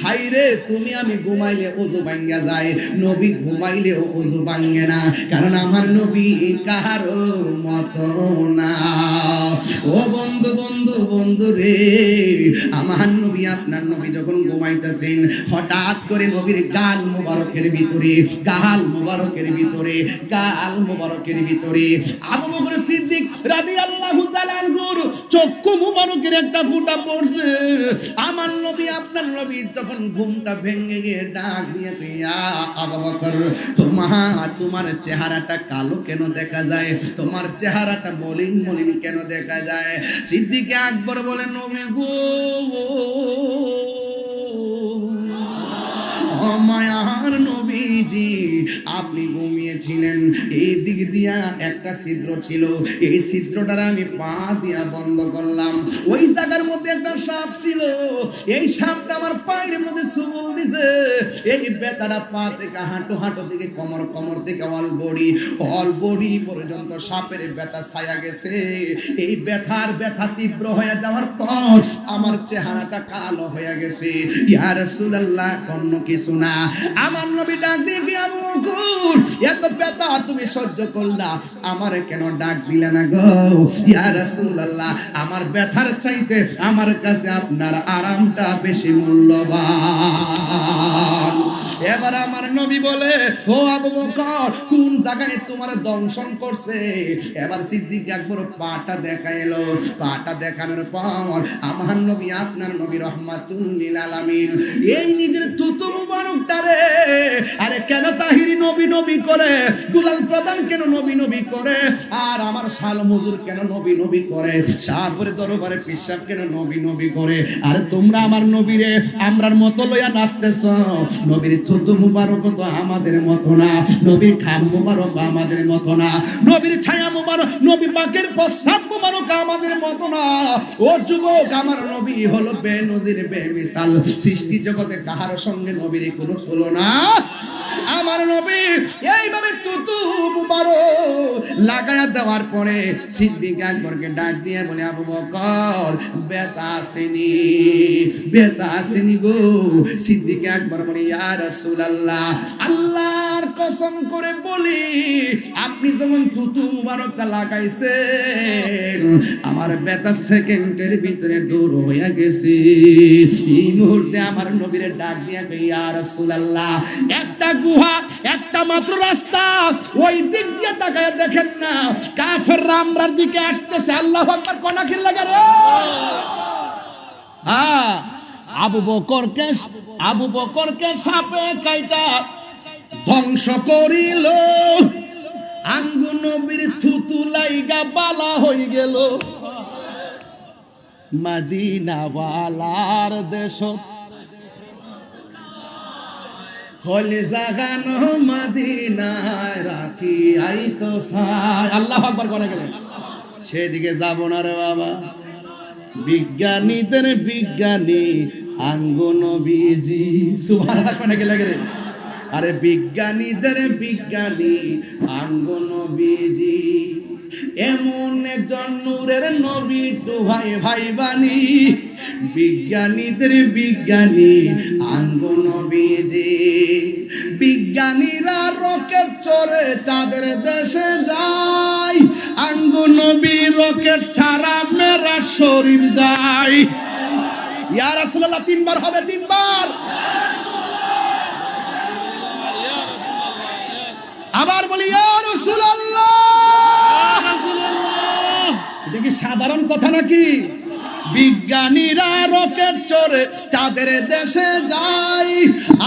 হাইরে তুমি আমি ঘুমাইলে ওযু ভাঙ্গা যায়, নবী ঘুমাইলেও ওযু ভাঙ্গে না, কারণ আমার নবী কারো মতো না। ও বন্ধু বন্ধু বন্ধু রে, আমার নবী আপনার নবী যখন ঘুমাইতেছেন, হঠাৎ করে নবীর গাল মুবারকের ভিতরে, গাল মুবারকের ভিতরে, গাল মুবারকের ভিতরে আবু বকর সিদ্দিক রাদিয়াল্লাহু তাআলা আনহুর চক্ষু মুবারকের একটা ফুটা পড়ছে। আমার নবী আপনার নবী যখন ঘুমটা ভেঙে গিয়ে ডাক দিয়ে, আবু বকর, তোমার চেহারাটা কালো কেন দেখা যায়, তোমার চেহারাটা মলিন মলিন কেন দেখা যায়? সিদ্দিক আকবর বলেন, নবী গো, মায়ার নবীজি, আপনি ঘুমিয়েছিলেন, এই দিক দিয়া একটা ছিদ্র ছিল, এই ছিদ্রটার আমি পা দিয়া বন্ধ করলাম, ওই জায়গার মধ্যে একটা সাপ ছিল, এই সাপটা আমার পায়ের মধ্যে সুবল দিছে, এই ব্যথাটা পা থেকে হাঁটু হাঁটু থেকে কোমর, কোমর থেকে অল বডি পর্যন্ত সাপের ব্যথা ছায়া গেছে। এই ব্যথা তীব্র হয়ে যাওয়ার পর আমার চেহারাটা কালো হয়ে গেছে। ইয়া রাসূলুল্লাহ, অন্য কিছু না। আমার নবী ডাক দিয়ে কি, আবু বকর, এত ব্যথা তুমি সহ্য করলা, আমারে কেন ডাক দিলে না গো? ইয়া রাসূলুল্লাহ, আমার ব্যথার চাইতে আমার কাছে আপনার আরামটা বেশি মূল্যবান। এবার আমার নবী বলে, ও আবু বকর, কোন জায়গায় তোমার দংশন করছে? এবার সিদ্দিক আকবর পাটা দেখাইলো, পাটা দেখানোর পর আমার নবী আপনার নবী রাহমাতুল লিল আলামিন এই নিজের থুতু মুবারকটারে, আরে কেন তাহিরি নবী নবী করে, দুলাল প্রধান কেন নবী নবী করে, আর আমার শাল মজুর কেন নবী নবী করে, শাহপুরের দরবারে পিসাব কেন নবী নবী করে, আরে তোমরা আমার নবীরে আমরার মতো লইয়া নাচতেছ। নবীর থুতু মুবারক তো আমাদের মতো না, নবীর খাম মুবারক আমাদের মতো না, নবীর ছায়া মুবারক, নবী পাকের প্রস্রাব মুবারক আমাদের মতো না। ও যুবক, আমার নবী হলো বেনজির বেমিসাল, সৃষ্টি জগতে কাহার সঙ্গে নবীর কোনো তুলনা। আমার নবী এইভাবে তুতু মুবারক আবারও লাগায়া দেওয়ার পরে সিদ্দিক আকবরকে ডাক দিয়ে বলে, আবু বকর বেতা আসেনি গো। সিদ্দিক আকবর বলে, ইয়া রাসূলুল্লাহ, আল্লাহর কসম করে বলি, আপনি যখন থুতু মুবারক লাগাইছেন আমার বেতা সেকেন্ডের ভিতরে দূর হয়ে গেছে। এই মুহূর্তে আমার নবীর ডাক দিয়া কই, ইয়া রাসূলুল্লাহ, একটা গুহা, একটা মাত্র রাস্তা, ওই দিক দিয়ে তাকায় দেখেন না, কাফেররা আমরার দিকে আসতেছে। আল্লাহু আকবার, কোনা কি লাগে রে? হ্যাঁ, আবু বকরকে সাপে কাইটা ধ্বংস করিল, আঙ্গু নবীর থুতু লাইগা বালা হয়ে গেল। মদিনাওয়ালার দেশ হলে জাগানো মদিনায় রাখি আইতো সাই। আল্লাহু আকবার কোনা গেলেন? সেদিকে যাব না রে বাবা। বিজ্ঞানীদের বিজ্ঞানী আঙ্গু নবীজি, সুবহানাল্লাহ কোনা গেলে রে? আরে বিজ্ঞানীদের বিজ্ঞানী আঙ্গু নবীজি, এমন একজন নূরের নবী তো ভাই ভাই বানি। বিজ্ঞানীদের বিজ্ঞানী আঙ্গু নবীজি, বিজ্ঞানীরা রকেট চড়ে চাঁদের দেশে যায়, আঙ্গু নবী রকেট ছাড়া মেরাজ শরীফ যায়। ইয়া রাসূলুল্লাহ, তিনবার হবে, তিনবার। আবার বলি, ইয়া রাসূলুল্লাহ। এটা কি সাধারণ কথা নাকি? বিজ্ঞানীরা রকেট চড়ে চাঁদের দেশে যায়,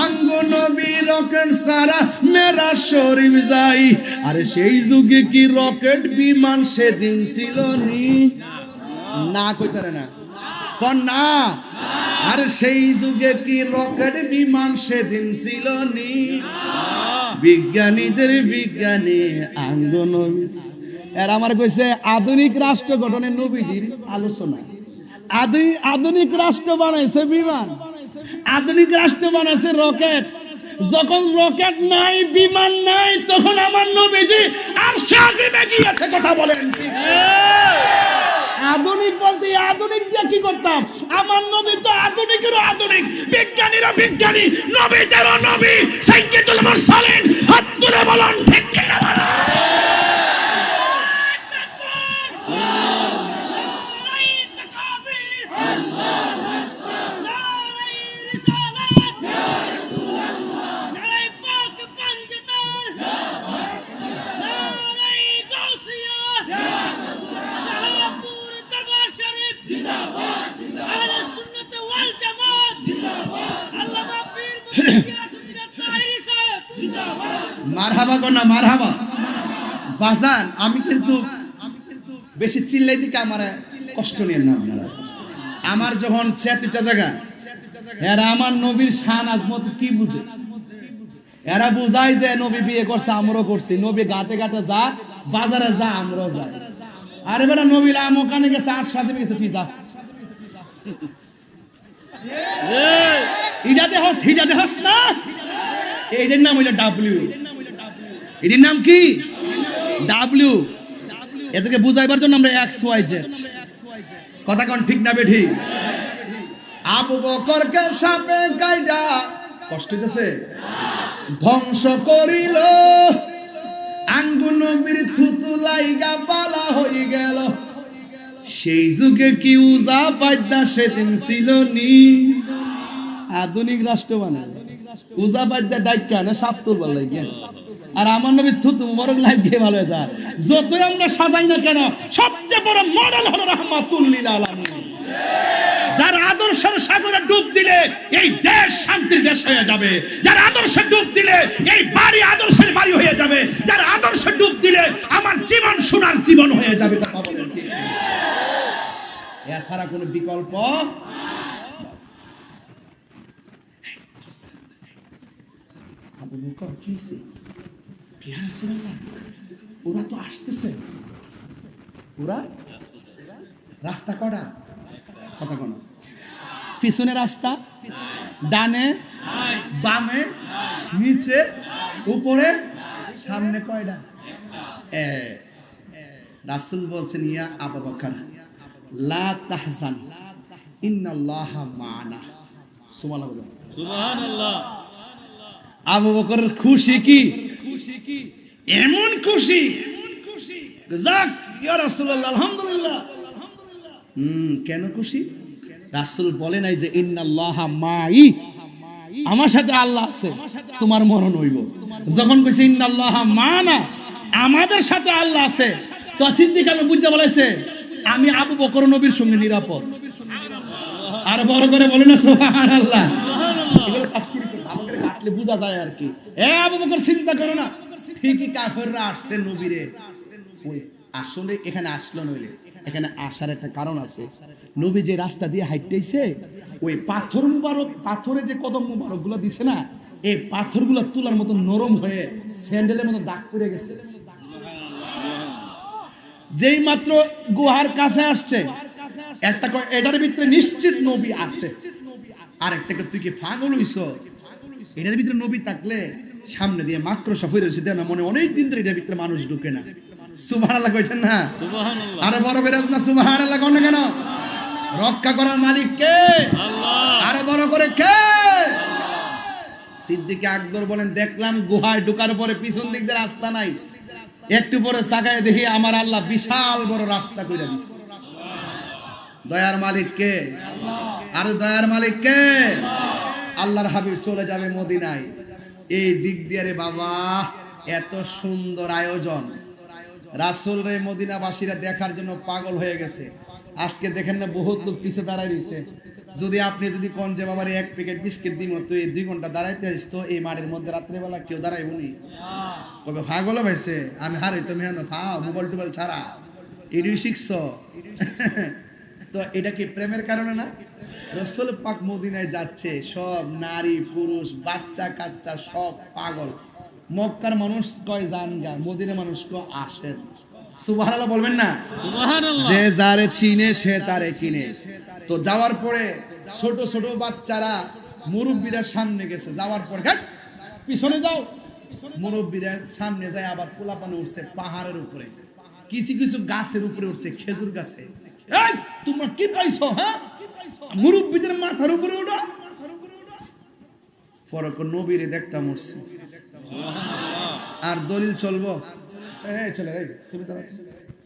আঙ্গু নবী রকেট ছাড়া মেরাজ শরীফ যায়। আরে সেই যুগে কি রকেট বিমান সেদিন ছিল নি? না কইতারে না, কোন না? আরে সেই যুগে কি রকেট বিমান সেদিন ছিল নি? বিজ্ঞানীদের বিজ্ঞানী আঙ্গু নবী। এর আমার কইছে আধুনিক রাষ্ট্র গঠনের নবীজির আলোচনা। আধুনিক রাষ্ট্র বানাইছে বিমান, আধুনিক রাষ্ট্র বানাইছে রকেট। যখন রকেট নাই, বিমান নাই, তখন আমার নবীজি আরশে আজিমে গিয়েছে। কথা বলেন ঠিক? আধুনিক বলতে আধুনিক দিয়ে কি করতাম? আমার নবী তো আধুনিকেরও আধুনিক, বিজ্ঞানীরা বিজ্ঞানী, নবীদেরও নবী, সাইয়্যিদুল মুরসালিন। হাত তুলে বলুন ঠিক কি না? বলুন। মারহাবা গো না, মারহাবা বাজান। আমি কিন্তু বেশি চিল্লাই দিকে আমার কষ্ট নিয়ে না আপনারা। আমার যখন 76টা জায়গা, এরা আমার নবীর শান আজমত কি বুঝে? এরা বুঝায় যে নবী বিয়ে করছে, আমরাও করছি। নবী ঘাটে ঘাটে যা, বাজারে যা, আমরাও যাই। আরে বেটা নবী ওখানে গেছে, আর সাজে গেছে, তুই যা। ইডাতে হস, হিডাতে হস না। এইটার নাম হইলো ডাব্লিউ। এটির নাম কি? ডাব্লিউ। এদেরকে বুঝাইবার জন্য আমরা XYZ। কথা কোন ঠিক না বেঠি? আবু বকরকে সাপে কাইটা কষ্ট হইতেছে, ধ্বংস করিল, আঙ্গু নবীর থুতু লাইগা বালা হয়ে গেল। সেই যুগে কি উজা বাদ্যা সেদিন ছিল নি? আধুনিক রাষ্ট্র বানায় উজা বাদ্যা ডাইকা না সাপ তুলবার লাগে। আর আমার নবী থুতু মুবারক লাগিয়ে ভালো হয়ে যায়। যতই আমরা সাজাই না কেন, সবচেয়ে বড় মডেল হলো রাহমাতুল লিল আলামিন। যার আদর্শের সাগরে ডুব দিলে এই দেশ শান্তির দেশ হয়ে যাবে। যার আদর্শে ডুব দিলে এই বাড়ি আদর্শের বাড়ি হয়ে যাবে। যার আদর্শে ডুব দিলে আমার জীবন সোনার জীবন হয়ে যাবে। কথা বলেন কি? এছাড়া কোনো বিকল্প? আবু বকর কি হইছে? ইয়া রাসূলুল্লাহ, ওরা তো আসতেছে। ওরা রাস্তা কটা? কথা কোন? পিছনে রাস্তা, ডানে, বামে, নিচে, উপরে, সামনে কয়টা? রাসূল বলছেন ইয়া আবু বকর লা তাহজান ইন্নাল্লাহা মা'ানা। সুবহানাল্লাহ। সুবহানাল্লাহ। আবু বকর খুশি কি এমন খুশি যাক ইয়া রাসূলুল্লাহ আলহামদুলিল্লাহ। কেন খুশি? রাসূল বলে নাই যে ইন্নাল্লাহা মাই, আমার সাথে আল্লাহ আছে তোমার মরণ হইব। যখন কইছে ইন্নাল্লাহা মা'ানা, আমাদের সাথে আল্লাহ আছে, তো সিদ্দিক আকবর বুঝা বলেছে আমি আবু বকর নবীর সঙ্গে নিরাপদ। আর বড় করে বলে না সুবহানাল্লাহ। এগুলো তাফসীর করে ভালো করে কাটলে বোঝা যায় আর কি। আবু বকর চিন্তা করো না, ঠিকই কাফেররা আসছে নবীরে। ওই আসলে এখানে আসলো নইলে, এখানে আসার একটা কারণ আছে। নবী যে রাস্তা দিয়ে হাঁটতেছে, ওই পাথর মুবারক, পাথরে যে কদম মুবারক গুলো দিছে না, এই পাথরগুলো তুলার মতো নরম হয়ে স্যান্ডেলের মতো দাগ পড়ে গেছে। যেই মাত্র গুহার কাছে আসছে, একটা এটার ভিতরে নিশ্চিত নবী আছে। আর একটাকে তুই কি পাগল হইছ? এটার ভিতরে নবী থাকলে সামনে দিয়ে মাত্র সফর হয়েছে দেয় না, মনে অনেক দিন ধরে এটার ভিতরে মানুষ ঢুকে না। সুবহানাল্লাহ কইছেন না? সুবহানাল্লাহ। আরে বড় করে না সুবহানাল্লাহ কোন কেন? রক্ষা করার মালিক কে? আল্লাহ। আরে বড় করে কে? সিদ্দিক আকবর বলেন দেখলাম গুহায় ঢোকার পরে পিছন দিক দিয়ে রাস্তা নাই, একটু পরে তাকায় দেখি আমার আল্লাহ বিশাল বড় রাস্তা কইরা দিছে। দয়ার মালিক কে? আর দয়ার মালিক কে? আল্লাহর হাবিব চলে যাবে মদিনায়। এই দিক দিয়ে রে বাবা এত সুন্দর আয়োজন, রাসূল রে মদিনাবাসীরা দেখার জন্য পাগল হয়ে গেছে। আজকে দেখেন না বহুত লোক পিছে দাঁড়ায় রইছে। যদি আপনি যদি কোন যে বাবার এক প্যাকেট বিস্কিট দিমো তো এই 2 ঘন্টা দাঁড়াইতে আসতো, এই মাঠের মধ্যে রাত্রেবেলা কেউ দাঁড়াইবনি? কবে পাগল ভাইছে আমি হারাই তুমি হেন খাও মোবাইল টোবাইল ছাড়া এডি শিখছো। তো এটা কি প্রেমের কারণে না? রাসূল পাক মদিনায় যাচ্ছে, সব নারী পুরুষ বাচ্চা কাচ্চা সব পাগল। মক্কার মানুষ কয় যান গা, মদিনার মানুষ কয় আসেন। সুবহানাল্লাহ বলবেন না? সুবহানাল্লাহ। যে যারে চিনে সে তারে কিনে। তো যাওয়ার পরে ছোট ছোট বাচ্চারা মুরব্বীরা সামনে গেছে, যাওয়ার পরে পিছনে যাও, মুরব্বীরা সামনে যায়। আবার পোলাপানে উঠছে পাহাড়ের উপরে, কিছু কিছু গাছের উপরে উঠছে, খেজুর গাছে। এই তোমরা কি পাইছো? হ্যাঁ, মুরব্বীদের মাথার উপরে উঠো। ফরক নবীরে দেখতাম উঠছে। আর দলিল চলবো? এই চলে রে তুমি দাঁড়া,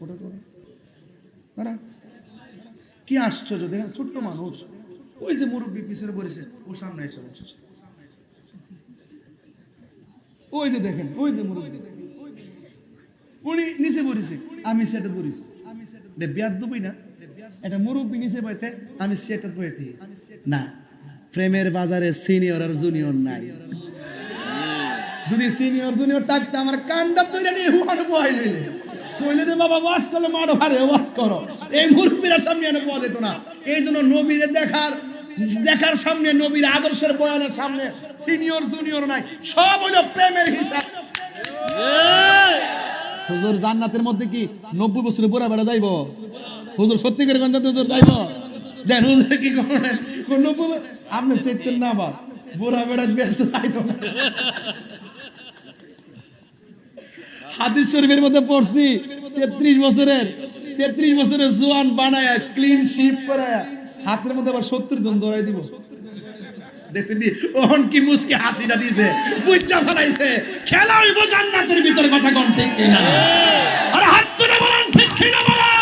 ওঠো তো দাঁড়া। কি আশ্চর্য দেখেন, ছোট্ট মানুষ, ওই যে মুরব্বী পিছনে বসেছে, ও সামনে এসে বসেছে। ওই যে দেখেন, ওই যে মুরব্বী, উনি নিচে বসেছে, আমি সেটা বসেছি। বেয়াদবি না? এটা মুরব্বী নিচে বইতে, আমি সেটা বইতে না। প্রেমের বাজারে সিনিয়র আর জুনিয়র নাই। যদি সিনিয়র জুনিয়র থাকতে আমার কান্ডা তৈরি নিয়ে হুয়ানো বহাই লইলে কইলে যে বাবা ওয়াজ করলে মারো ভারে ওয়াজ করো, এই মুরব্বীরা সামনে এনে পাওয়া যেত না। এই জন্য নবীরে দেখার সামনে, নবীর আদর্শের বয়ানের সামনে সিনিয়র জুনিয়র নাই, সব হলো প্রেমের হিসাব। হুজুর জান্নাতের মধ্যে কি 90 বছরের বুড়া বেড়া যাইব? হুজুর সত্যি করে জান্নাতে হুজুর যাইব? দেন হুজুর কি করেন, কোন 90 আপনি চাইতেন না বা বুড়া বেড়া বেঁচে যাইতো না। হাদিস শরীফের মধ্যে পড়ছি 33 বছরের জোয়ান বানায়া ক্লিন শিপ করায়া হাতের মধ্যে আবার 70 জন ধরাই দিব। দেখছেন ওহন কি মুস্কি হাসিটা দিয়েছে, বুঝা ফেলাইছে খেলা হইব জান্নাতের ভিতর। কথা কোন ঠিক কিনা? আরে হাত তুলে বলেন ঠিক কিনা বলেন।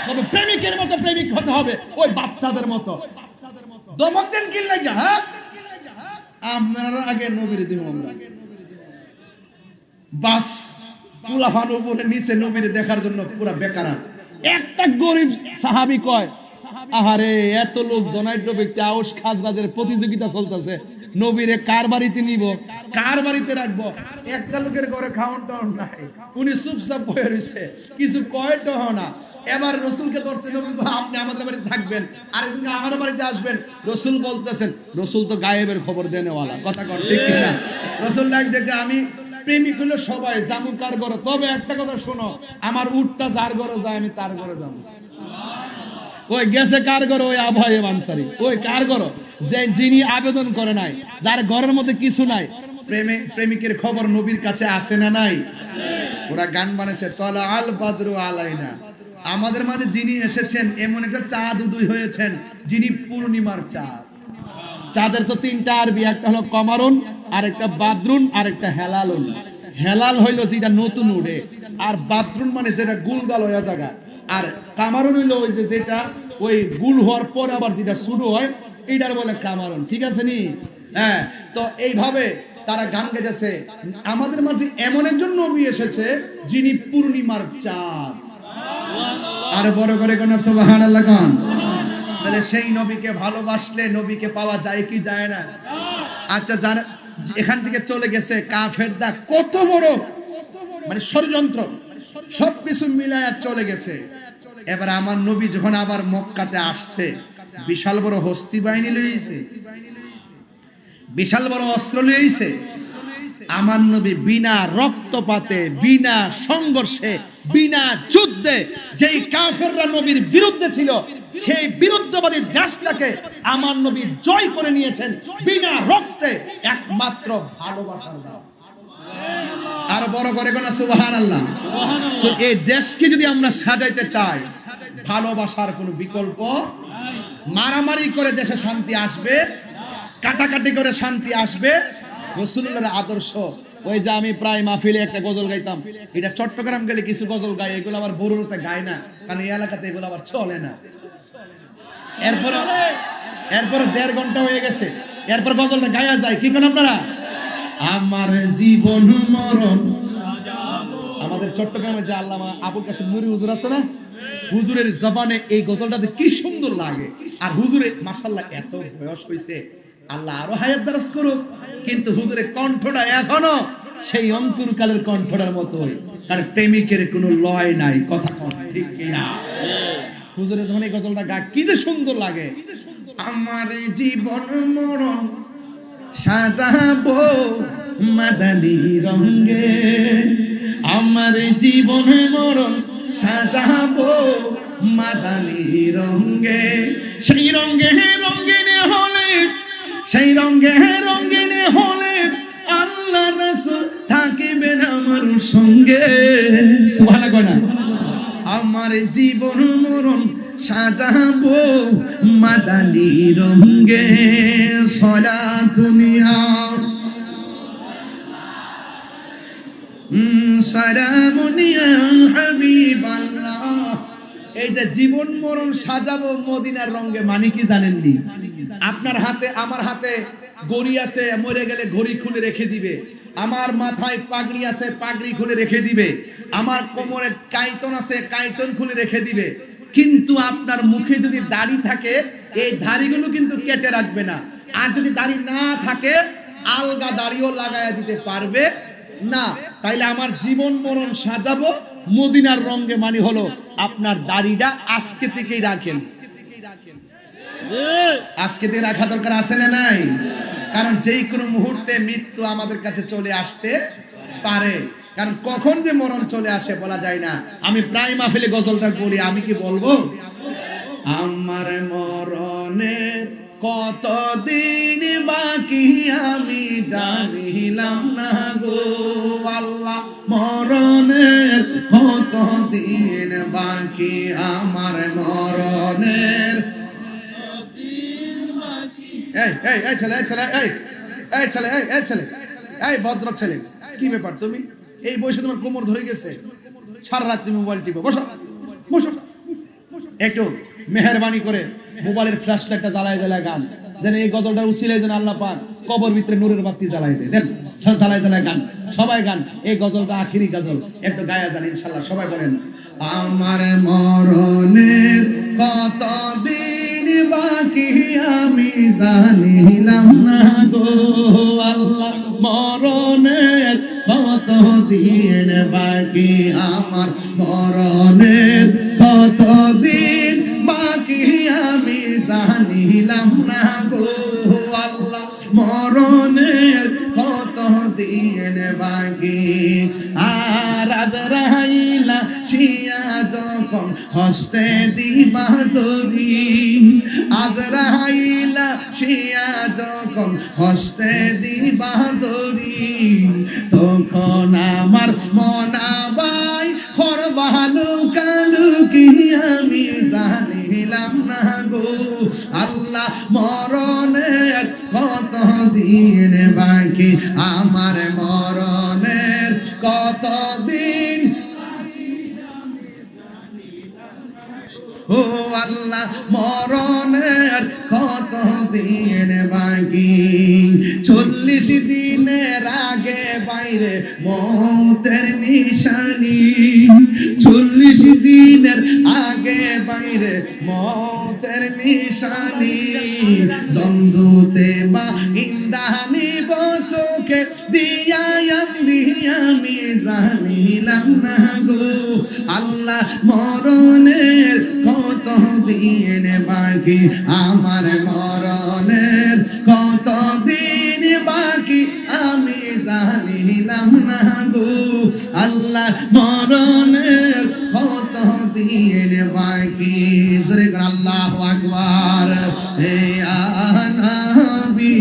তবে প্রেমিকের মতো প্রেমিক হতে হবে, ওই বাচ্চাদের মতো। দমক দেন কি লাগা? হ্যাঁ, আপনারা আগে নবীরে দিও আমরা বাস পুলাফান উপরে নিচে নবীরে দেখার জন্য পুরা বেকার। একটা গরিব সাহাবী কয় আহারে এত লোক ধনাঢ্য ব্যক্তি আউশ খাজরাজের প্রতিযোগিতা চলতেছে, নবীরে কার বাড়িতে নিব, কার বাড়িতে রাখবো? একটা লোকের ঘরে খাওয়ান টাউন নাই, উনি চুপচাপ বয়ে রয়েছে, কিছু কয় তো না। এবার রসুলকে ধরছে, নবী আপনি আমাদের বাড়িতে থাকবেন, আরেকদিন আমার বাড়িতে আসবেন। রসুল বলতেছেন, রসুল তো গায়েবের খবর দেনেওয়ালা, কথা কর ঠিক কিনা? রসুল ডাক দেখে আমি প্রেমিক হলো সবাই যাবো কার ঘরে, তবে একটা কথা শোনো, আমার উটটা যার ঘরে যায় আমি তার ঘরে যাবো। ওই গেছে কার ঘরে? ওই আবহাওয়া আনসারি। ওই কার ঘরে? যে যিনি আবেদন করে নাই, যার ঘরের মধ্যে কিছু নাই। প্রেমিকের খবর নবীর কাছে আসে না নাই? ওরা গান বানাইছে তলা আল বাদরু আলাইনা, আমাদের মাঝে যিনি এসেছেন এমন একটা চাঁদ উদয় হয়েছেন যিনি পূর্ণিমার চাঁদ। চাঁদের তো তিনটা আরবি, একটা হলো কমারুন, আরেকটা বাদরুন, আরেকটা হেলালুন। হেলাল হইলো যেটা নতুন উঠে, আর বাদরুন মানে যেটা গুলগাল হয়ে জায়গা, আর কামারুন হইলো ওই যে যেটা ওই গুল হওয়ার পর আবার যেটা শুরু হয় এইটার বলে কামারুন। ঠিক আছে নি? হ্যাঁ, তো এইভাবে তারা গান গেয়েছে। আমাদের মাঝে এমন একজন নবী এসেছে যিনি পূর্ণিমার চাঁদ। আর বড় করে কোন সুবহানাল্লাহ কোন। তাহলে সেই নবীকে ভালোবাসলে নবীকে পাওয়া যায় কি যায় না? আচ্ছা, যারা এখান থেকে চলে গেছে কাফেরদা কত বড় মানে ষড়যন্ত্র, সবকিছু মিলায়া চলে গেছে। এবার আমার নবী যখন আবার মক্কাতে আসছে, বিশাল বড় হস্তি বাহিনী লইছে, বিশাল বড় অস্ত্র লইছে। আমার নবী বিনা রক্তপাতে, বিনা সংঘর্ষে, বিনা যুদ্ধে যেই কাফেররা নবীর বিরুদ্ধে ছিল সেই বিরুদ্ধবাদী দেশটাকে আমার নবী জয় করে নিয়েছেন বিনা রক্তে, একমাত্র ভালোবাসার দ্বারা। আর বড় করে কোন সুবহানাল্লাহ। তো এই দেশকে যদি আমরা সাজাইতে চাই, ভালোবাসার কোনো বিকল্প। মারামারি করে দেশে শান্তি আসবে, কাটাকাটি করে শান্তি আসবে? রাসূলুল্লাহর আদর্শ। ওই যে আমি প্রায় মাহফিলে একটা গজল গাইতাম, এটা চট্টগ্রাম গেলে কিছু গজল গাই, এগুলো আবার বড়ুতে গায় না, কারণ এই এলাকাতে এগুলো আবার চলে না। এরপর 1.5 ঘন্টা হয়ে গেছে, এরপর গজলটা গায়া যায়। কি করেন আপনারা? আমার জীবন মরণ। আমাদের চট্টগ্রামে যে আল্লামা আবুল কাসেম নুরি হুজুর আছে না, হুজুরের জবানে এই গজলটা যে কি সুন্দর লাগে। আর হুজুরে মাশাআল্লাহ এত বয়স হইছে, আল্লাহ আরো হায়াত দারাজ করুক, কিন্তু হুজুরের কণ্ঠটা এখনো সেই অঙ্কুর কালের কণ্ঠটার মতোই, কারণ প্রেমিকের কোনো লয় নাই। কথা কন ঠিক কি না? হুজুরের যখন এই গজলটা গা কি যে সুন্দর লাগে। আমার জীবন মরণ সাজাবো মাদানী রঙে, আমার জীবন মরণ সাজাবো মাদানী রঙে, সেই রঙে রঙিনে হলে, সেই রঙে রঙিনে হলে আল্লাহ রাসূল থাকিবেন আমার সঙ্গে। সুবহানাল্লাহ কয় না? আমার জীবন মরণ সাজাবো মাদানী রঙে, সালাতুনিয়া সালামুনিয়া হাবিবাল্লাহ। এই যে জীবন মরণ সাজাবো মদিনার রঙে মানে কি জানেননি? আপনার হাতে আমার হাতে ঘড়ি আছে, মরে গেলে ঘড়ি খুলে রেখে দিবে। আমার মাথায় পাগড়ি আছে, পাগড়ি খুলে রেখে দিবে। আমার কোমরে কাইতন আছে, কাইতন খুলে রেখে দিবে। কিন্তু আপনার মুখে যদি দাড়ি থাকে, এই দাড়িগুলো কিন্তু কেটে রাখবে না। আর যদি দাড়ি না থাকে, আলগা দাড়িও লাগায়া দিতে পারবে না। তাইলে আমার জীবন মরণ সাজাবো মদিনার রঙে মানে হলো আপনার দাড়িটা আজকে থেকেই রাখেন। আজকে থেকে রাখা দরকার আছে না নাই? কারণ যেই কোনো মুহূর্তে মৃত্যু আমাদের কাছে চলে আসতে পারে, কারণ কখন যে মরণ চলে আসে বলা যায় না। আমি প্রায় মাহফিলে গজলটা বলি, আমি কি বলবো? আমার মরণের কতদিন বাকি আমি জানিলাম না গো আল্লাহ, মরণের কতদিন বাকি, আমার মরণের এই ছেলে, এই ছেলে, এই ছেলে, এই ছেলে, এই ভদ্র ছেলে, কি ব্যাপার তুমি এই বয়সে তোমার কোমর ধরে গেছে? সারা রাত তুমি মোবাইল টিপো, বসো বসো। একটু মেহেরবানি করে মোবাইলের ফ্ল্যাশ লাইটটা জ্বালায় জ্বালায় গান, যেন এই গজলটা উছিলায় যেন আল্লাহ পাক কবর ভিতরে নূরের বাতি জ্বালায় দেয়। দেন জ্বালায় জ্বালায় গান, সবাই গান। এই গজলটা আখিরি গজল, একটু গায়া যান ইনশাআল্লাহ। সবাই বলেন, আমার মরণের কতদিন বাকি আমি জানিলাম না গো আল্লাহ, মরণের কতদিন বাকি, আমার মরণের কতদিন বাকি আমি জানিলাম না গো আল্লাহ, মরণের কতদিন বাকি। আর আজরাইলা শিয়া যখন হস্তে দিবা দড়ি, আজরাইলা শিয়া যখন হস্তে দিবা দড়ি, তখন আমার মন বাকি আমার মরণের কতদিন ও আল্লাহ মরণের কতদিন বাকি 40 দিনের আগে বাইরে মৌতের নিশানি 40 দিনের আগে বাইরে মৌতের নিশানি জন্দুতে বা ইন্দানি চোখে দিয়া আমি জানিলাম না গো আল্লাহ মরণের কত দিন বাকি আমার মরণের কত দিন বাকি আমি জানিলাম না গো আল্লাহ মরণের কত দিন বাকি জোরে করে আল্লাহু আকবার হে নবী